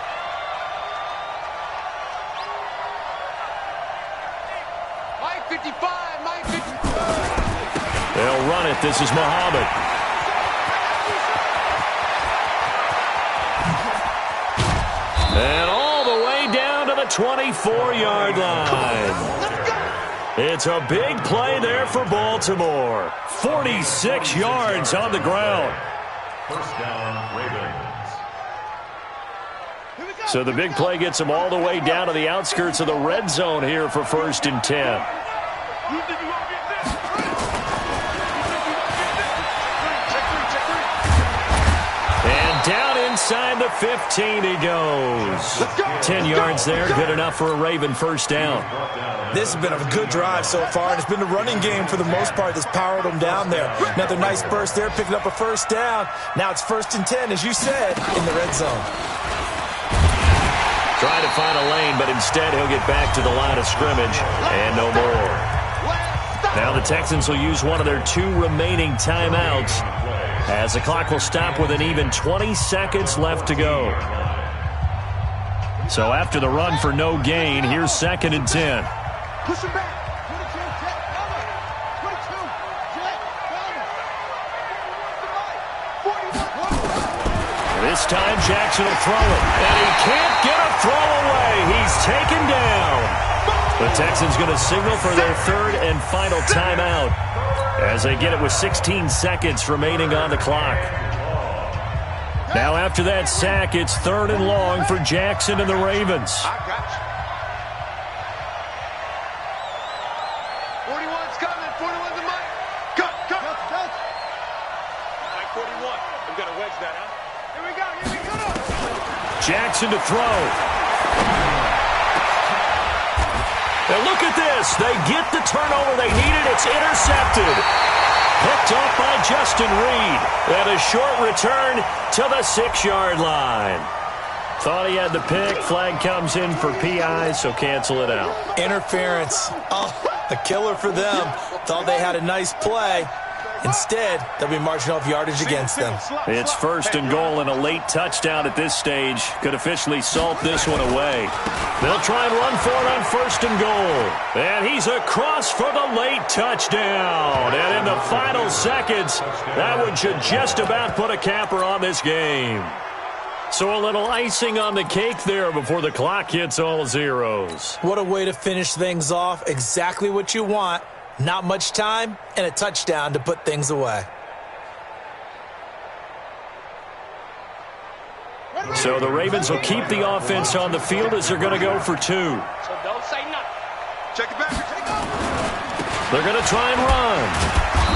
Mike 55. Mike 55. They'll run it. This is Muhammad. And all the way down to the 24-yard line. It's a big play there for Baltimore. 46 yards on the ground. First down, Ravens. So the big play gets them all the way down to the outskirts of the red zone here for 1st and 10. And down inside the 15 he goes. 10 yards there, good enough for a Raven first down. This has been a good drive so far, and it's been the running game for the most part that's powered them down there. Another nice burst there, picking up a first down. Now it's 1st and 10, as you said, in the red zone. Trying to find a lane, but instead he'll get back to the line of scrimmage and no more. Now the Texans will use one of their 2 remaining timeouts as the clock will stop with an even 20 seconds left to go. So after the run for no gain, here's 2nd and 10. Push him back. 22, This time Jackson will throw it, and he can't get a throw away. He's taken down. The Texans going to signal for their 3rd and final timeout as they get it with 16 seconds remaining on the clock. Now after that sack, it's 3rd and long for Jackson and the Ravens. I got you. 41's coming. 41's the mic. Cut. Mike 41. I'm going to wedge that, huh? Here we go. Jackson to throw. Now look at this. They get the turnover they needed. It's intercepted. Picked off by Justin Reed. And a short return to the 6-yard line. Thought he had the pick. Flag comes in for PI, so cancel it out. Interference. Oh, a killer for them. Thought they had a nice play. Instead, they'll be marching off yardage against them. It's 1st and goal, and a late touchdown at this stage could officially salt this one away. They'll try and run for it on 1st and goal. And he's across for the late touchdown. And in the final seconds, that one should just about put a capper on this game. So a little icing on the cake there before the clock hits all zeros. What a way to finish things off. Exactly what you want. Not much time and a touchdown to put things away. So the Ravens will keep the offense on the field as they're going to go for 2. So don't say nothing. Check it back. They're going to try and run.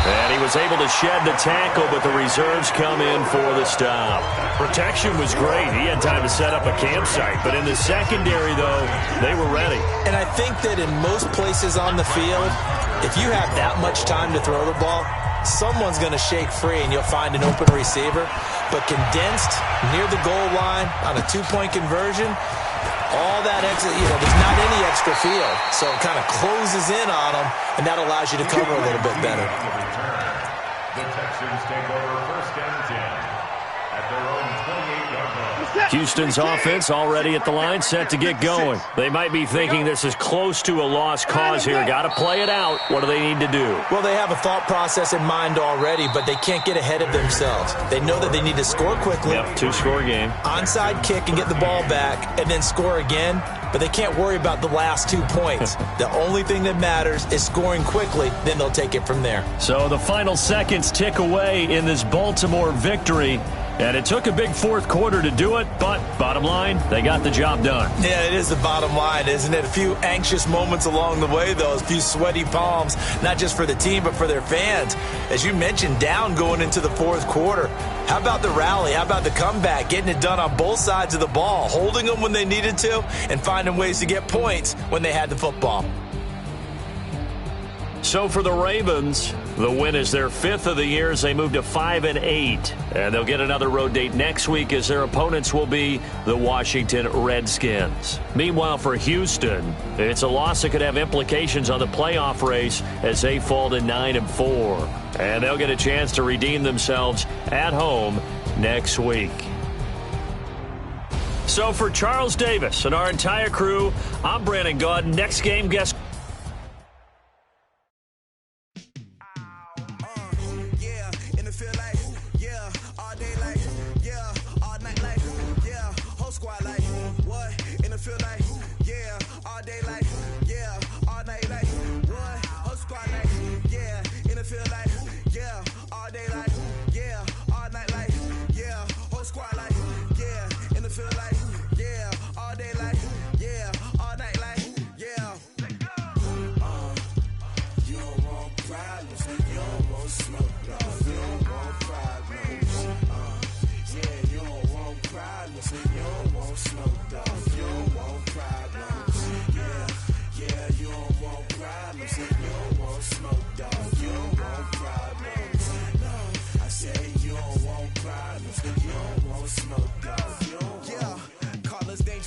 And he was able to shed the tackle, but the reserves come in for the stop. Protection was great. He had time to set up a campsite. But in the secondary, though, they were ready. And I think that in most places on the field, if you have that much time to throw the ball, someone's going to shake free and you'll find an open receiver. But condensed near the goal line on a 2-point conversion, all that extra, there's not any extra field. So it kind of closes in on them, and that allows you to cover a little bit better. The Texans take over 1st and 10 at their own 28-yard line. Houston's offense already at the line, set to get going. They might be thinking this is close to a lost cause here. Got to play it out. What do they need to do? Well, they have a thought process in mind already, but they can't get ahead of themselves. They know that they need to score quickly. Yep, 2-score game. Onside kick and get the ball back, and then score again. But they can't worry about the last 2 points. The only thing that matters is scoring quickly, then they'll take it from there. So the final seconds tick away in this Baltimore victory. And it took a big 4th quarter to do it, but bottom line, they got the job done. Yeah, it is the bottom line, isn't it? A few anxious moments along the way, though, a few sweaty palms, not just for the team, but for their fans. As you mentioned, down going into the 4th quarter. How about the rally? How about the comeback? Getting it done on both sides of the ball, holding them when they needed to, and finding ways to get points when they had the football. So for the Ravens, the win is their 5th of the year as they move to 5-8. And they'll get another road date next week as their opponents will be the Washington Redskins. Meanwhile, for Houston, it's a loss that could have implications on the playoff race as they fall to 9-4. And they'll get a chance to redeem themselves at home next week. So for Charles Davis and our entire crew, I'm Brandon Gaudin. Next game, guest feel like, yeah, all day like, yeah, all night like, what?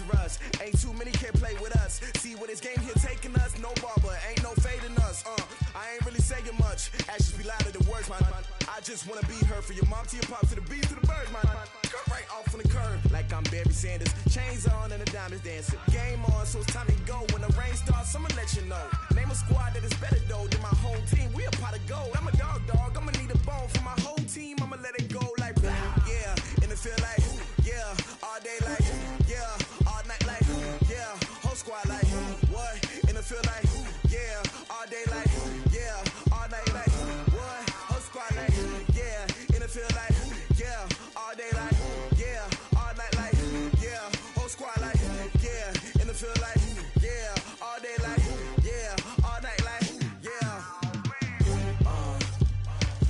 dangerous. Ain't too many can play with us. See where this game here taking us? No barber, ain't no fading us. I ain't really saying much. Actions be louder than words, man. I just wanna be heard from your mom to your pop to the beat to the birds, man. Cut right off on the curb like I'm Barry Sanders. Chains on and the diamonds dancing. Game on, so it's time to go. When the rain starts, I'ma let you know. Name a squad that is better though than my whole team. We a pot of gold. I'm a dog. I'ma need a bone for my whole team. I'ma let it go like yeah. And it feel like yeah. All day like yeah. All night like yeah. Whole squad like what? And it feel like yeah. All day like yeah. All night like what? Whole squad like yeah. And it feel like yeah. All day like yeah. All night like yeah. Whole squad like yeah. And it feel like yeah. All day like yeah. All night like yeah.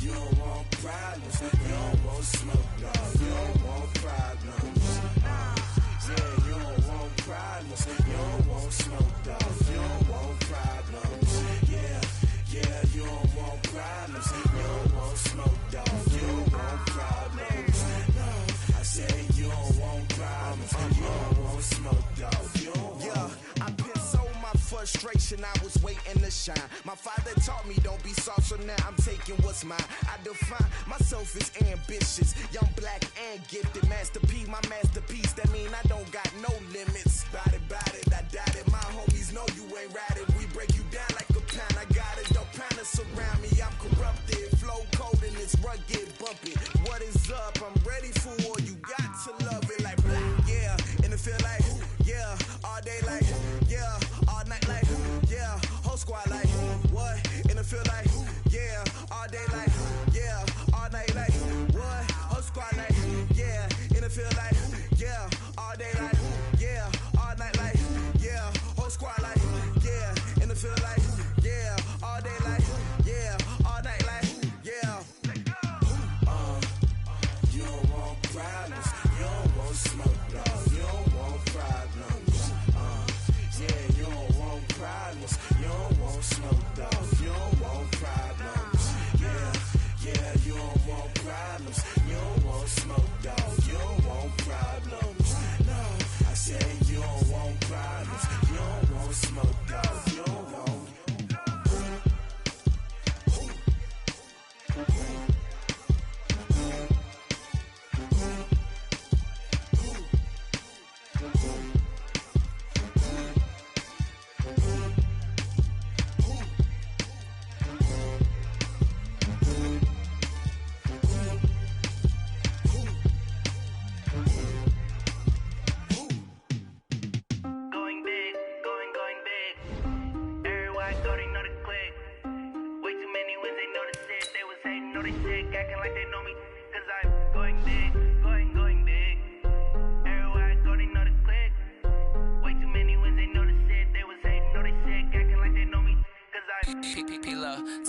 You don't want problems. You don't want smoke, no. You don't want problems. Yeah, you don't want problems. You don't want smoke, dog. You don't want problems. Yeah, you don't want problems. You don't want smoke, dog. You don't want problems. No, I said you don't want problems. You don't want smoke, dog. You don't want. Yeah, I've been so my frustration. I was waiting to shine. My father taught me don't be soft, so now I'm taking what's mine. I define myself as ambitious, young, black, and gifted. Master P, my masterpiece. That mean I don't got no limits. Bout it, I doubt it. My homies know you ain't ratted. We break you down like a pound. I got it, don't pound to surround me. I'm corrupted, flow cold and it's rugged, bumpy. What is up? I'm ready for war. You got to love it like black, yeah. And it feel like yeah. All day like yeah. All night like yeah. Whole squad like what? And it feel like yeah. All day like yeah. All night like what? Whole squad like yeah. And it feel like yeah. All day like yeah. All night like yeah. Whole squad like yeah. And it feel like yeah. All day like yeah. All night like yeah. You don't want problems. You don't want smoke, no. You don't want problems. Yeah, you don't want problems. You don't want smoke, dog. You don't want problems. Yeah, you don't want problems. You don't want smoke, dog. You don't want problems. No, I said you don't want problems. You don't want smoke, dog. You don't want.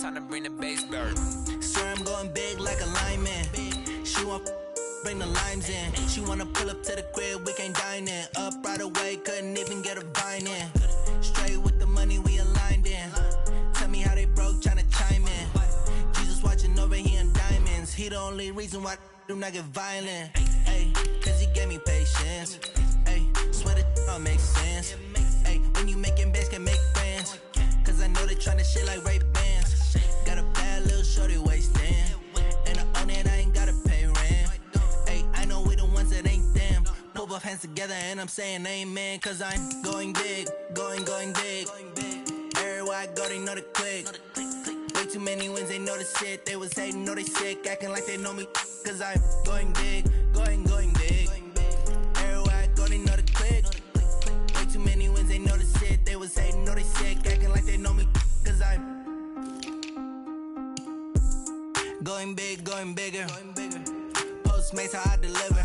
Time to bring the bass bird. Swear I'm going big like a lineman. She want bring the limes in. She wanna pull up to the crib, we can't dine in. Up right away, couldn't even get a vine in. Straight with the money we aligned in. Tell me how they broke, tryna chime in. Jesus watching over here in diamonds. He the only reason why I do not get violent. Ay, cause he gave me patience. Ay, swear that all makes sense. Ay, when you making bands can make friends. Cause I know they tryna shit like Ray-Bans. Got a bad little shorty wasting. And I own it, I ain't gotta pay rent. Ay, I know we the ones that ain't them. Pull both hands together and I'm saying amen. Cause I'm going big, going big. Everywhere I go, they know the click. Way too many wins, they know the shit. They was hating, know they sick, acting like they know me. Cause I'm going big, going big. Everywhere I go, they know the click. Way too many wins, they know the shit. They was hating, know they sick, acting like they know me. Cause I'm going big, going bigger. Postmates how I deliver.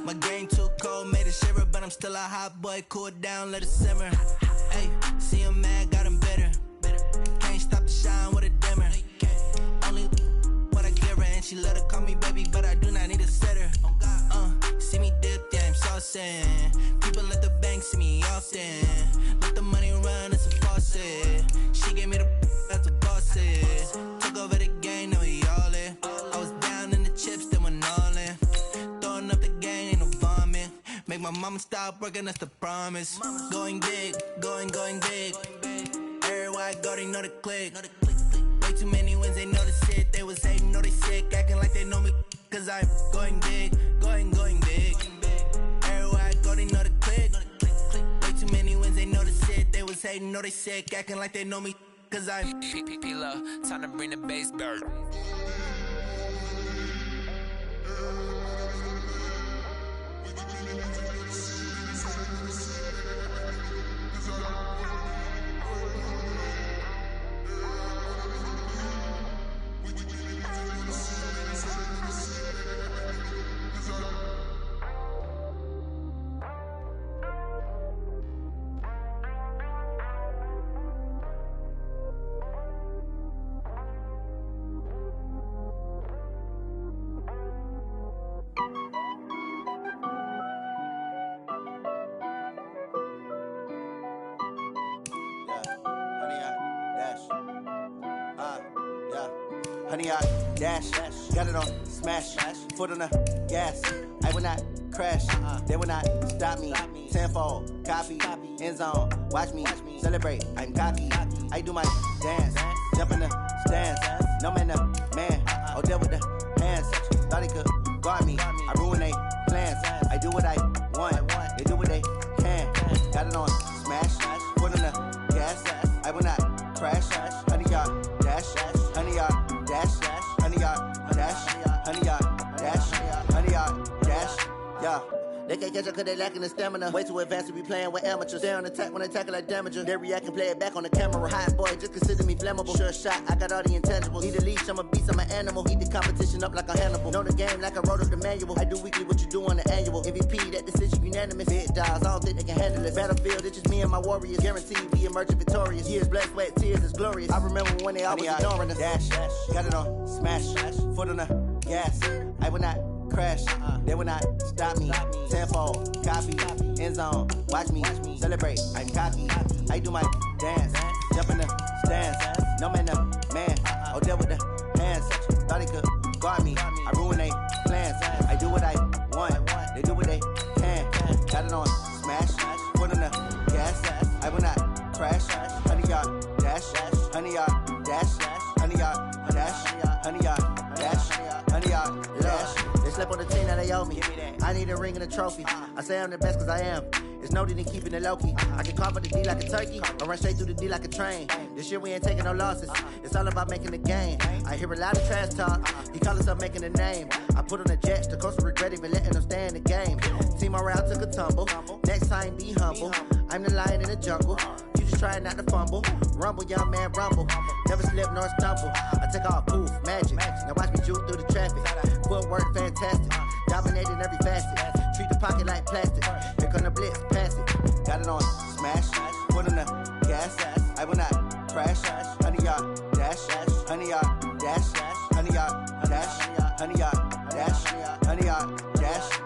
My game too cold, made it shiver. But I'm still a hot boy, cool it down, let it simmer. Hey, see him mad, got him bitter. Can't stop the shine with a dimmer. Only what I give her, and she let her call me baby, but I do not need a sitter. See me dip, yeah, I'm saucing. People at the bank see me often. Let the money run, it's a faucet. She gave me the that's a boss is. Took over the game, now we all in. I was down in the chips, then went all in. Throwing up the game, ain't no vomit. Make my mama Mama, stop working, that's the promise. Going big, going big. Everywhere I go, they know the click. Way too many wins, they know the shit. They was hating, know they sick, acting like they know me. Cause I'm going big, going big. Everywhere I go, they know the click. Way too many wins, they know the shit. They was hating, know they sick, acting like they know me. Cause I'm P-P-P-Love, time to bring the bass bird. Honey, I dash, got it on smash, foot on the gas. I will not crash, they will not stop me. Tenfold, copy, end zone, watch me celebrate. I'm cocky, I do my dance, jump in the stands. No man, oh, deal with the hands. Thought he could guard me, I ruin they plans. I do what I want, they do what they can. Got it on smash, foot on the gas. I will not crash, honey, y'all dash, honey, y'all dash, honey, y'all dash, honey, y'all dash, honey, y'all dash, yeah. They can't catch up cause they lacking the stamina. Way too advanced to be playing with amateurs. Stay on attack when they tackle like damager. They react and play it back on the camera. Hot boy, just consider me flammable. Sure shot, I got all the intangibles. Need a leash, I'm a beast, I'm an animal. Eat the competition up like a Hannibal. Know the game like I wrote up the manual. I do weekly what you do on the annual. MVP, that decision unanimous. Big dogs, I don't think they can handle it. Battlefield, it's just me and my warriors. Guaranteed we emerge victorious. Years, blood, sweat, tears, it's glorious. I remember when they always ignoring us. Dash, got it on smash, foot on the gas. I will not crash, they will not stop me. Tenfold, copy, end zone, watch me celebrate. I'm cocky, I do my dance, jump in the stands. No man, oh, deal with the hands. Thought he could guard me, I ruin they plans. I do what I want, they do what they can. Got it on smash, foot on the gas. I will not crash, honey, y'all dash, honey, y'all dash, honey, y'all dash, honey, y'all dash, honey, y'all dash. They slept on the team that they owe me. I need a ring and a trophy. I say I'm the best cause I am. It's no need in keeping it low-key. I can carve up the D like a turkey or run straight through the D like a train. This year we ain't taking no losses. It's all about making the game. I hear a lot of trash talk. He call himself making a name. I put on the Jets. The coach will regret even letting them stay in the game. Team around took a tumble. Next time be humble. I'm the lion in the jungle. You just trying not to fumble. Rumble, young man, rumble. Never slip nor stumble. I take off, poof, magic. Now watch me juke through the traffic. Footwork fantastic. Dominating every facet. Treat the pocket like plastic. Here come the blitz, pass it. Got it on smash. Foot on the gas. I will not crash. Honey, y'all dash. Honey, y'all dash. Honey, y'all dash. Honey, y'all dash. Honey, y'all dash.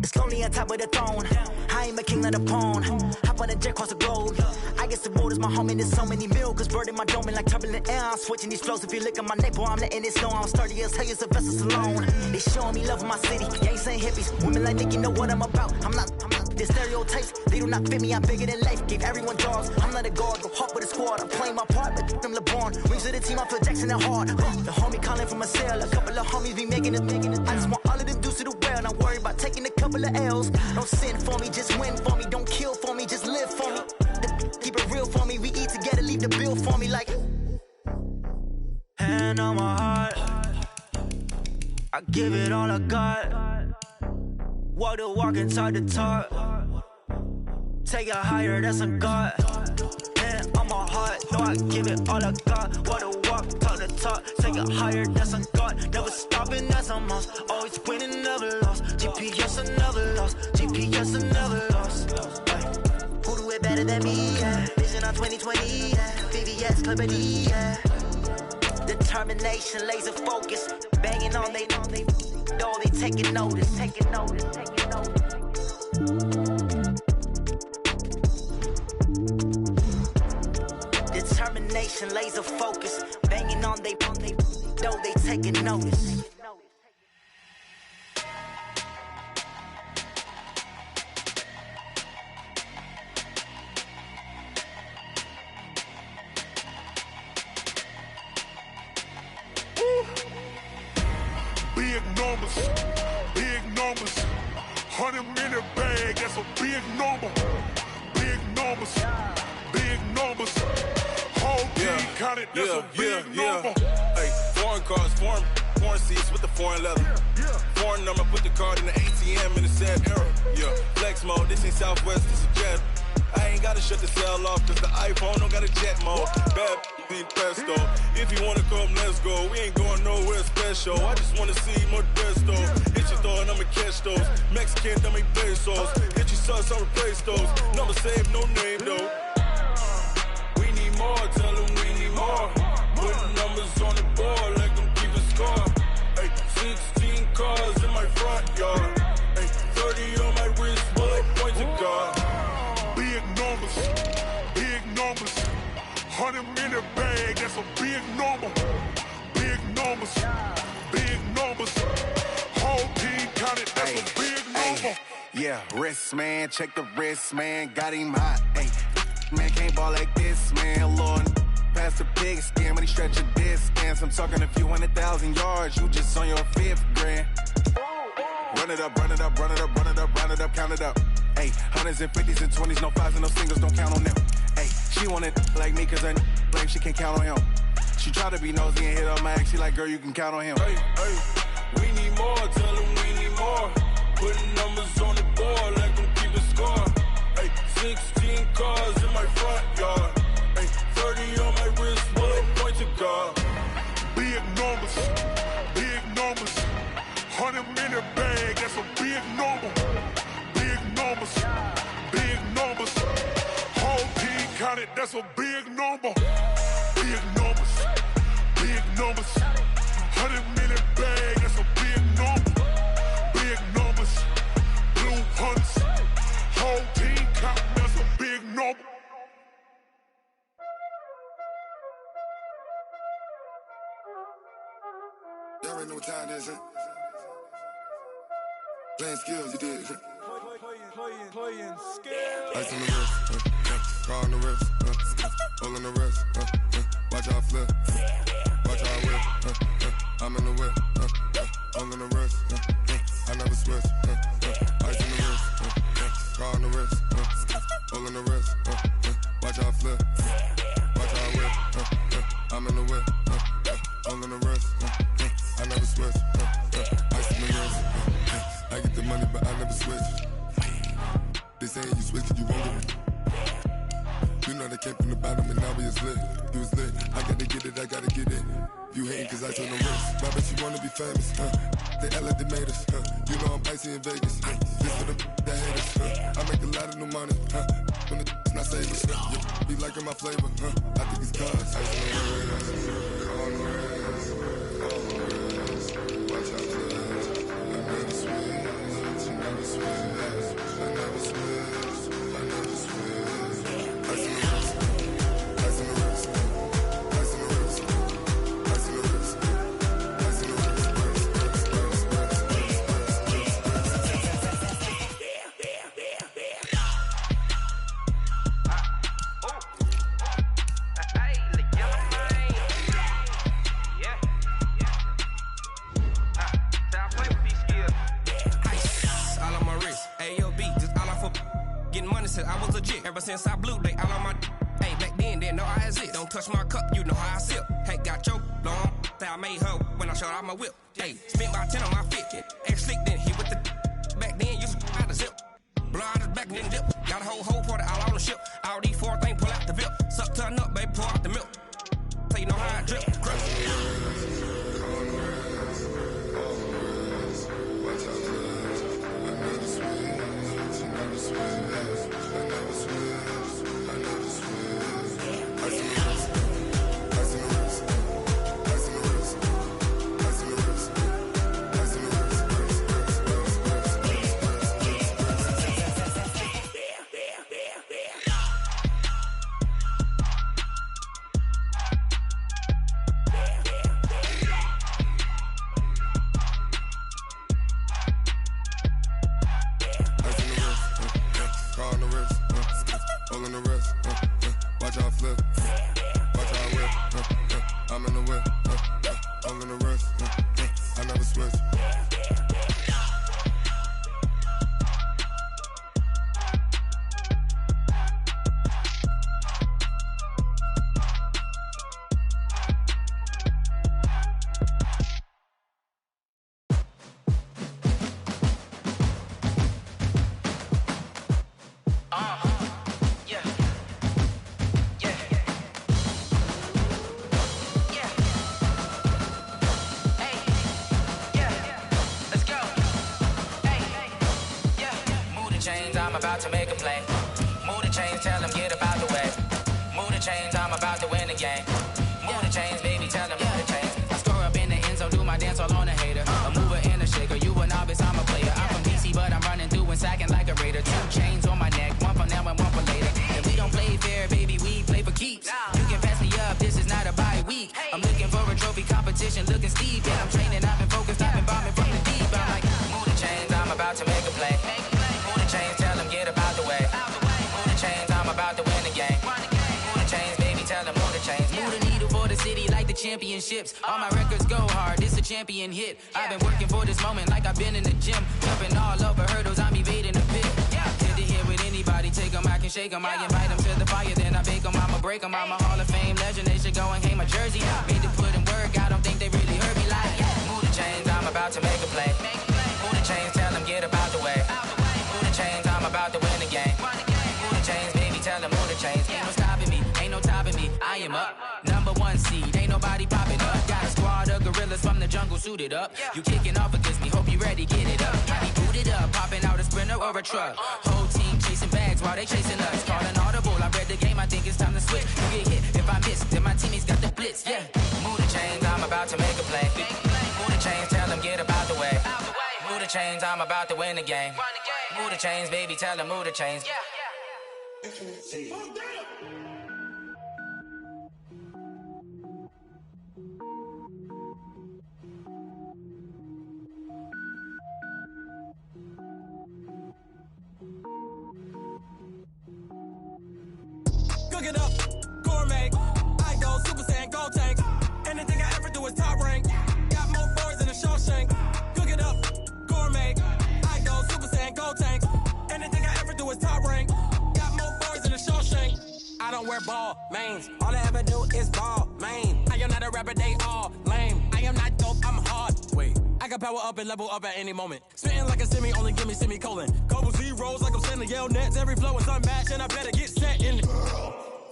It's lonely on top of the throne. I ain't a king of the pawn. Hop on a jet across the globe. I guess the road is my home and there's so many milkers bird in my dome and like turbulent air. I'm switching these flows. If you look at my neck, boy, I'm letting it snow. I'm sturdy as hell, it's a vessel alone. They showing me love in my city. Gangs ain't hippies. Women like Nick, you know what I'm about. I'm not the stereotypes. They do not fit me. I'm bigger than life. Gave everyone jobs. I'm not a guard. Go hard with a squad. I'm playing my part, but I'm LeBron. Rings of the team. I feel Jackson and hard. The homie calling from a cell. A couple of homies be making it. I just want all of them dudes to do well. Not worry about taking a couple of L's. Don't sin for me, just win for me. Don't kill for me, just live for me. Keep it real for me. We eat together, leave the bill for me like. Hand on my heart, I give it all I got. Walk the walk and talk the talk. Take it higher, that's a God. Hand on my heart, no, I give it all I got. Walk the walk, talk the talk. Take it higher, that's a God. Never stopping, that's a must. Always winning, never lost. GPS, I never lost. GPS, I never lost. Who do it better than me? Yeah. Vision on 2020. Yeah. VVS, Clipper D. Yeah. Determination, laser focus, banging on they door, they taking notice. Determination, laser focus, banging on they door, they taking notice. Big numbers, 100-minute bag, that's a big number. Big numbers, whole team counted, that's a big number. Hey, foreign cars, foreign seats with the foreign leather. Foreign number, put the card in the ATM in the sad era. Yeah, flex mode, this ain't Southwest, this is Jet. I ain't gotta shut the cell off, cause the iPhone don't got a jet mode. Bad need pesto. If you wanna come, let's go. We ain't going nowhere special. I just wanna see more Modesto. Hit your throw and I'ma catch those. Mexican, dummy pesos. Hit your sauce, I'll replace those. Number saved, no name though. We need more, tell them we need more. Putting numbers on the board, like them keep a score. Hey, 16 cars in my front yard. Hey, 30 on my wrist, bullet points of God. Big numbers, 100-minute bag, that's a big number. Big numbers, whole team counted, that's a big number. Yeah, wrist man, check the wrist man, got him hot. Hey, man can't ball like this, man. Lord, past the pig skin when he stretch a distance. I'm talking a few 100,000 yards, you just on your 5th grand. Run it up, count it up. Hey, hundreds and 50s and 20s, no 5s and no singles, don't count on them. Hey, she want it like me, cause her blame she can't count on him. She try to be nosy and hit up my ex, she like, girl, you can count on him. Hey, we need more, tell them we need more. Putting numbers on the board, like them keep a score. Hey, 16 cars in my front yard. Hey, 30 on my wrist, bullet points of God. Big numbers, 100-minute bag, that's a big number. Big numbers, whole team counted, that's a big number. Big numbers, 100-minute bag, that's a big number. Big numbers, blue hunts, whole team counting, that's a big number. Y'all already know what time it is, huh? Playing skills, you did. Playing skills. Ice on the wrist, car on the wrist, hole in the wrist, watch how I flip, watch how I whip, I'm in the whip, hole in the wrist, I never switch, ice on the wrist, car on the wrist, hole in the wrist, watch how I flip, watch how I whip, I'm in the whip, hole in the wrist, I never switch, ice on the wrist, I get the money but I never switch. They saying you switch, you won't get it. You know they came from the bottom and now we is lit. You was lit, I gotta get it, If you hating cause I told them wrist, my bitch you wanna be famous, They act like they made us, You know I'm icy in Vegas, This for the that hate us, I make a lot of new money, When the not savers, Be liking my flavor, I think it's cause ice on the wrist, on the wrist, watch out for this, I never switch, I never switch. I never switch, I never switch. Ice in the wrist, ice in the wrist, ice in the wrist, ice in the wrist, ice in the wrist, I was legit. Ever since I blew, they all on my hey, back then, didn't know I exist. Don't touch my cup, you know how I sip. Hey, got your long, that I made her when I showed out my whip. Hey, spent about 10 on my fit. Ex-slick, then hit with the back then, used to out the zip. Blow out his back, then dip. Got a whole party all on the ship. All these 4 things, pull out the VIP. Suck, turn up, baby, pour out the milk. So you know how I drip. Crush. about to make a play. Move the chains, tell them get about the way. Move the chains, I'm about to win the game. Move the chains, baby, tell them move the chains. I score up in the end zone, do my dance all on a hater. A mover and a shaker, you a novice, I'm a player. I'm from DC, but I'm running through and sacking like a raider. 2 chains on my neck, one for now and one for later. If we don't play fair, baby, we play for keeps. You can pass me up, this is not a bye week. I'm looking for a trophy competition, looking steep. Yeah, I'm training, I've been focused, I've been bombing from the deep. I'm like, move the chains, I'm about to make a play. Move the chains, tell them get about the way. Move the chains, I'm about to win the game. Move the chains, baby, tell them move the chains. Move the needle for the city like the championships. All my records go hard, this a champion hit. I've been working for this moment like I've been in the gym. Jumping all over hurdles, I'm evading the pit. Head to head with anybody, take them, I can shake them. I invite them to the fire, then I bake them, I'ma break them. I'm a Hall of Fame legend, they should go and hang my jersey. Made to put in work, I don't think they really heard me like, move the chains, I'm about to make a play. Move the chains, tell them get about the way. Move the chains, I'm about to win the game. Move the chains, baby, tell them move the chains. Ain't no stopping me, ain't no topping me, I am up. Number 1 seed, ain't nobody popping up. Got a squad of gorillas from the jungle suited up. You kicking off against me, hope you ready, get it up. I be booted up, popping out a sprinter or a truck. Whole team chasing bags while they chasing us. Calling audible, I read the game, I think it's time to switch. You get hit, if I miss, then my teammates got the blitz, yeah. Move the chains, I'm about to make a play. Move the chains, tell them get about the way. Move the chains, I'm about to win the game. Move the chains, baby, tell them move the chains. Cook it up, gourmet. I go Super Saiyan, gold tank. Anything I ever do is top rank. Got more boys than a Shawshank. Cook it up, gourmet. I go Super Saiyan, gold tank. Anything I ever do is top rank. Got more boys than a Shawshank. I don't wear ball mains. All I ever do is ball main. I am not a rapper, they all lame. I am not dope, I'm hard. Wait, I can power up and level up at any moment. Spitting like a semi, only give me semicolon. Couple zeros like I'm sending yell nets. Every flow is unmatched and I better get set in.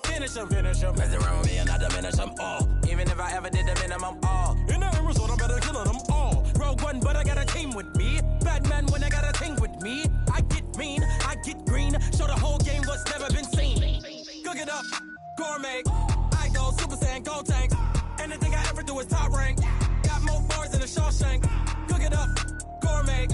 Finish them. Mess around with me and I diminish them all. Even if I ever did the minimum all. In the end result, I'm better killing them all. Rogue One, but I got a team with me. Batman when I got a thing with me. I get mean, I get green. Show the whole game what's never been seen. Cook it up, gourmet. I go Super Saiyan, gold tank. Anything I ever do is top rank. Got more bars than a Shawshank. Cook it up, gourmet.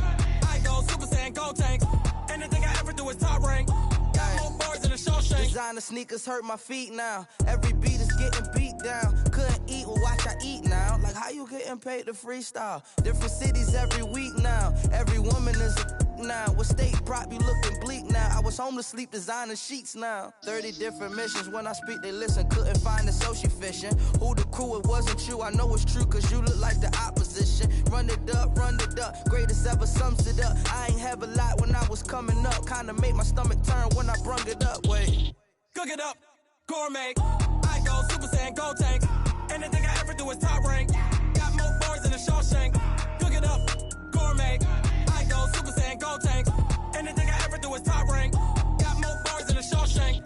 I go Super Saiyan, gold tank. Anything I ever do is top rank. Got more bars than a Shawshank. Designer sneakers hurt my feet now. Every beat is getting beat down. Couldn't eat, well watch I eat now. Like how you getting paid to freestyle? Different cities every week now. Every woman is a now. With state prop, you looking bleak now. I was home to sleep designing sheets now. 30 different missions. When I speak, they listen. Couldn't find it, so she fishing. Who the crew? It wasn't you. I know it's true, cause you look like the opposition. Run it up. Greatest ever sums it up. I ain't have a lot when I was coming up. Kinda made my stomach turn when I brung it up. Wait. Cook it up, gourmet. I go Super Saiyan, gold tank. Anything I ever do is top rank. Got more bars than a Shawshank. Cook it up, gourmet. I go Super Saiyan, gold tank. Anything I ever do is top rank. Got more bars than a Shawshank.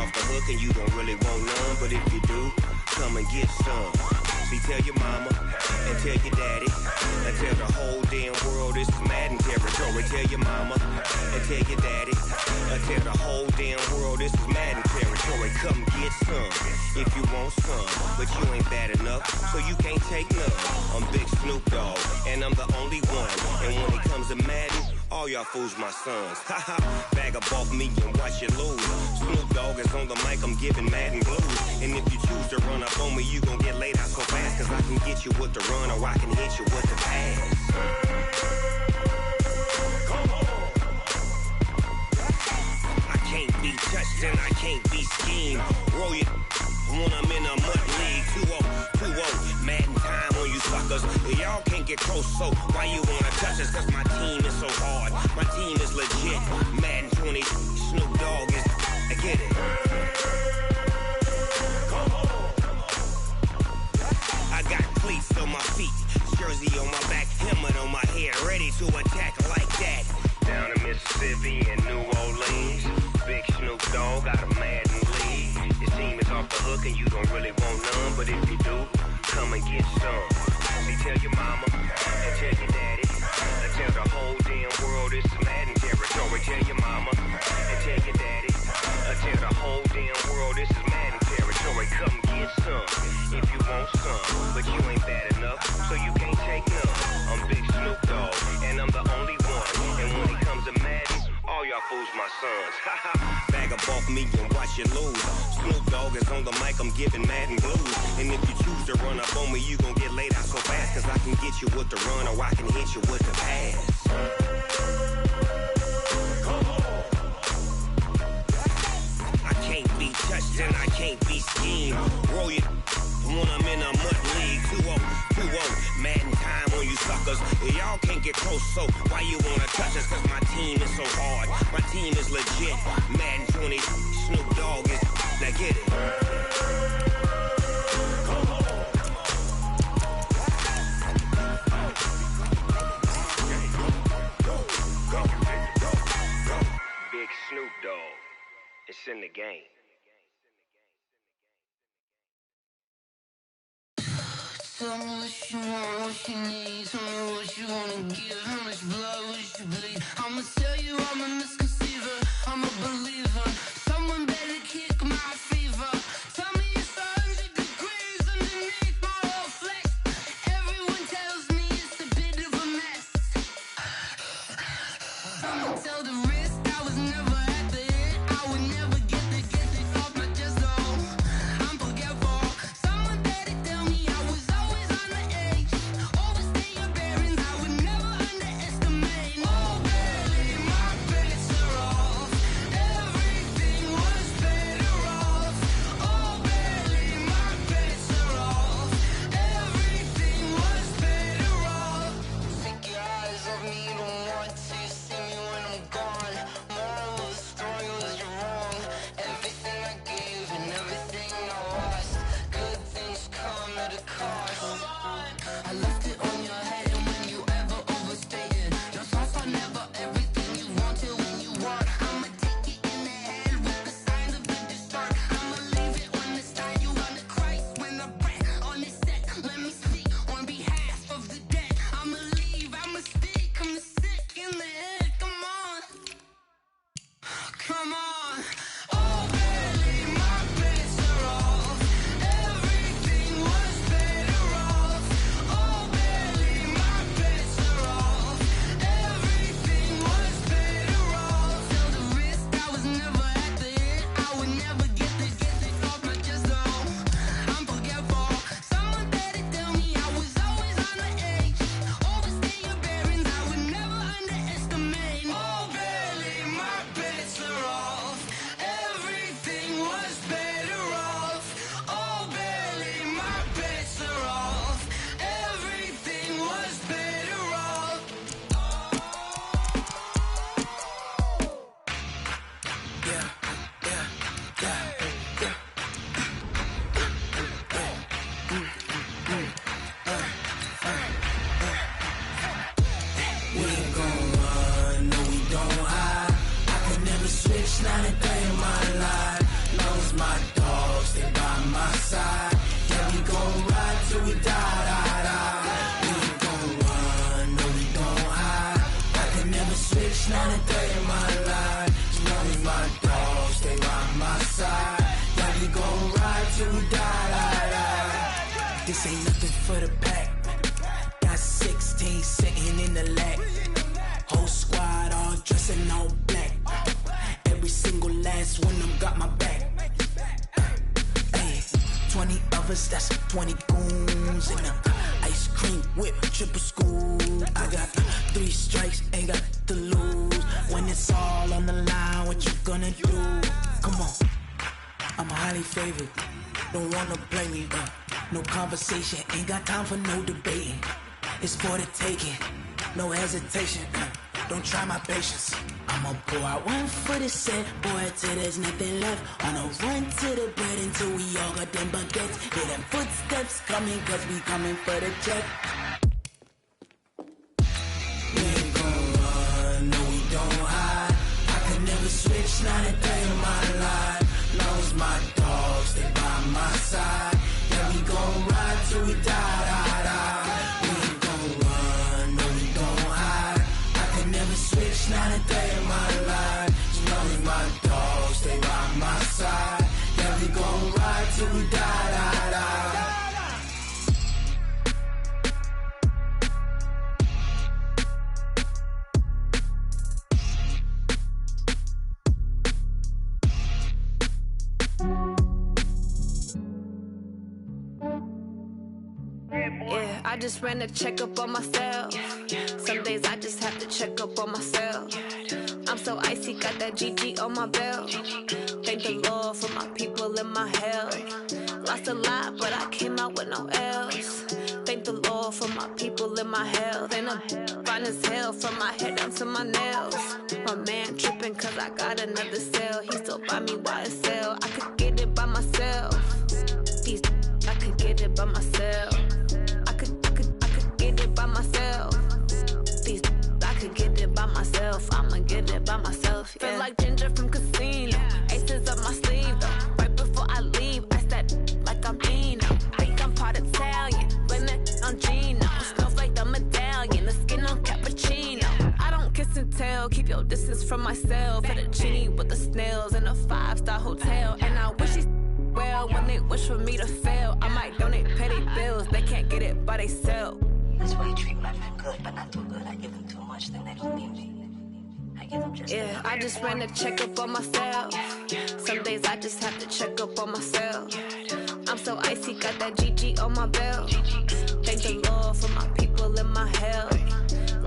off the hook and you don't really want none. But if you do, come and get some. See, tell your mama and tell your daddy and tell the whole damn world this is Madden territory. Tell your mama and tell your daddy and tell the whole damn world this is Madden territory. Come get some if you want some, but you ain't bad enough, so you can't take none. I'm Big Snoop Dogg, and I'm the only one. And when it comes to Madden, all y'all fools my sons. Haha, bag up off me and watch you lose. Snoop Dogg is on the mic, I'm giving Madden blues. And if you choose to run up on me, you gon' get laid out so fast. Cause I can get you with the run or I can hit you with the pass. Come on. I can't be touched and I can't be schemed. Roll you when I'm in a mud league. 2-0, Madden time on you suckers. Y'all can't get close, so why you wanna touch us? Cause my team is so hard, my team is legit. Madden 20, Snoop Dogg is, I get it. Come on. I got cleats on my feet, jersey on my back, helmet on my head, ready to attack like that. Down in Mississippi and New Orleans, Big Snoop Dogg got a Madden league. Your team is off the hook and you don't really want none, but if you do, come and get some. See, tell your mama and tell your daddy and tell the whole damn world this is Madden territory. Tell your mama and tell your daddy and tell the whole damn world this is Madden territory. Come get some if you want some, but you ain't bad enough, so you can't take none. I'm Big Snoop Dogg, and I'm the only one. And when it comes to Madden, all y'all fools my sons. Bag up off me and watch you lose. Snoop Dogg is on the mic, I'm giving Madden blues. And if you choose to run up on me, you gon' get laid out so fast. Cause I can get you with the run or I can hit you with the pass. Come on. I can't be touched and I can't be schemed. Roll you when I'm in a mud league. 2-0, Madden time on you suckers. Y'all can't get close, so why you wanna touch us? Cause my team is so hard, my team is legit. Madden 20, Snoop Dogg is, now get it. Come on. Go. Big Snoop Dogg, it's in the game. Tell me what you want, what you need. Tell me what you wanna give. How much blood would you bleed? I'ma tell you I'm a misconceiver. I'm a believer. Someone better kick my fever. Tell me it's 100 degrees underneath my whole flesh. Everyone tells me it's a bit of a mess. I'ma tell the risk I was never at the end. I would never get this off my chest though. I'm forgetful. Someone better tell me I was always on the edge. Overstay your bearings, I would never underestimate. Oh baby, my bets are off. Everything This ain't nothing for the pack. Got 16 sitting in the lap. Whole squad all dressed in all black. Every single last one of them got my back. Hey, 20 of us, that's 20 goons in the ice cream whip, triple scoop. I got 3 strikes, ain't got to lose. When it's all on the line, what you gonna do? Come on, I'm highly favored. Don't wanna play me, no conversation. Ain't got time for no debating. It's for the taking, no hesitation. Don't try my patience. I'ma pour out one for the set, boy, till there's nothing left. On a run to the bread until we all got them baguettes. Hear them footsteps coming, cause we coming for the check. We ain't gon' run, no we don't hide. I could never switch, not a day in my life. Long as my dogs, they by my side. Yeah, we gon' ride till we die, die, die. We ain't gon' run, no we don't hide. I could never switch, not a day in my life. As long as my dogs, they by my side. Yeah, we gon' ride till we die, die, die. Yeah, I just ran a checkup on myself. Some days I just have to check up on myself. I'm so icy, got that GG on my belt. Thank the Lord for my people in my health. Lost a lot, but I came out with no else. Thank the Lord for my people in my health. And I'm fine as hell from my head down to my nails. My man tripping cause I got another cell. He still buy me YSL. I could get it by myself. These I could get it by myself. I could get it by myself. These I could get it by myself. I'ma get it by myself. Yeah. Feel like Ginger from Casino. Aces up my sleeve though. Right before I leave, I said like I'm Dino. Think I'm part Italian. Blame it on Gino. Smells like the medallion. The skin on cappuccino. I don't kiss and tell. Keep your distance from myself. Fettuccine with the snails in a 5-star hotel. And I wish these well when they wish for me to fail. I might donate petty bills. They can't get it by they self. That's why you treat my men good, but not too good. I give them too much, then they don't need me. I give them just yeah, I just ran a checkup on myself. Some days I just have to check up on myself. I'm so icy, got that GG on my belt. Thank the Lord for my people in my health.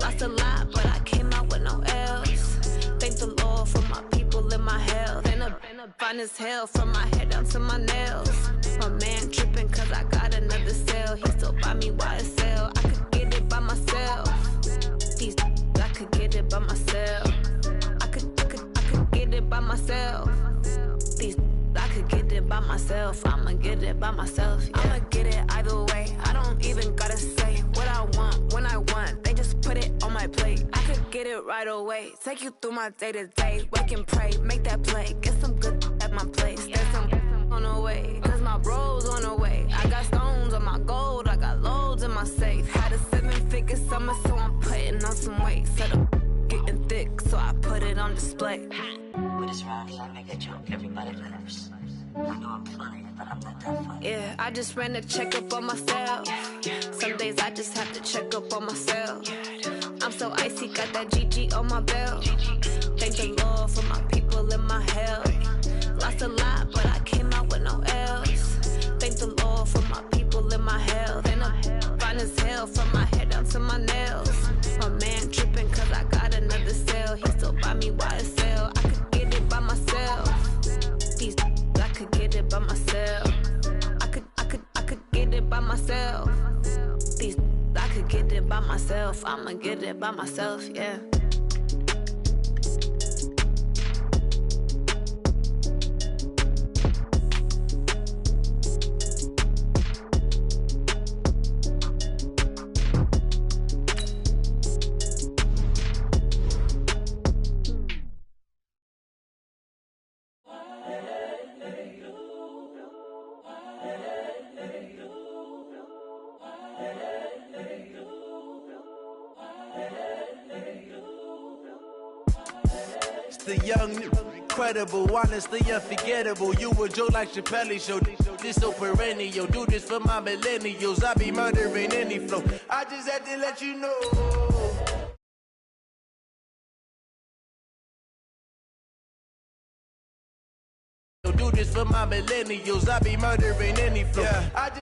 Lost a lot, but I came out with no else. Thank the Lord for my people in my health. And I'm fine as hell from my head down to my nails. My man tripping cause I got another cell. He still buy me YSL. I could get it by myself. These I could get it by myself. I could get it by myself. These I could get it by myself. I'ma get it by myself. Yeah. I'ma get it either way. I don't even gotta say what I want when I want. They just put it on my plate. I could get it right away. Take you through my day to day. Wake and pray, make that play. Get some good at my place. There's some on the way. Cause my bro's on the way. I got stones on my gold. I got loads in my safe. Had a 7-figure summer, so I'm putting on some weight. Set up getting thick, so I put it on display. With this round here, I make a joke. Everybody laughs. I know I'm funny, but I'm not that funny. Yeah, I just ran a checkup on myself. Some days I just have to check up on myself. I'm so icy, got that GG on my belt. Thank the Lord for my people in my health. Lost a lot, but I came out with no else. Thank the Lord for my people in my health. And I'm fine as hell from my head down to my nails. My man tripping cause I got another cell. He still buy me YSL. I could get it by myself. These I could get it by myself. I could get it by myself. These I could get it by myself. I'ma get it by myself, yeah. The young incredible, honestly unforgettable. You a joke like Chappelle Show. This so perennial. Do this for my millennials. I be murdering any flow. I just had to let you know. Do this for my millennials. I be murdering any flow. Yeah.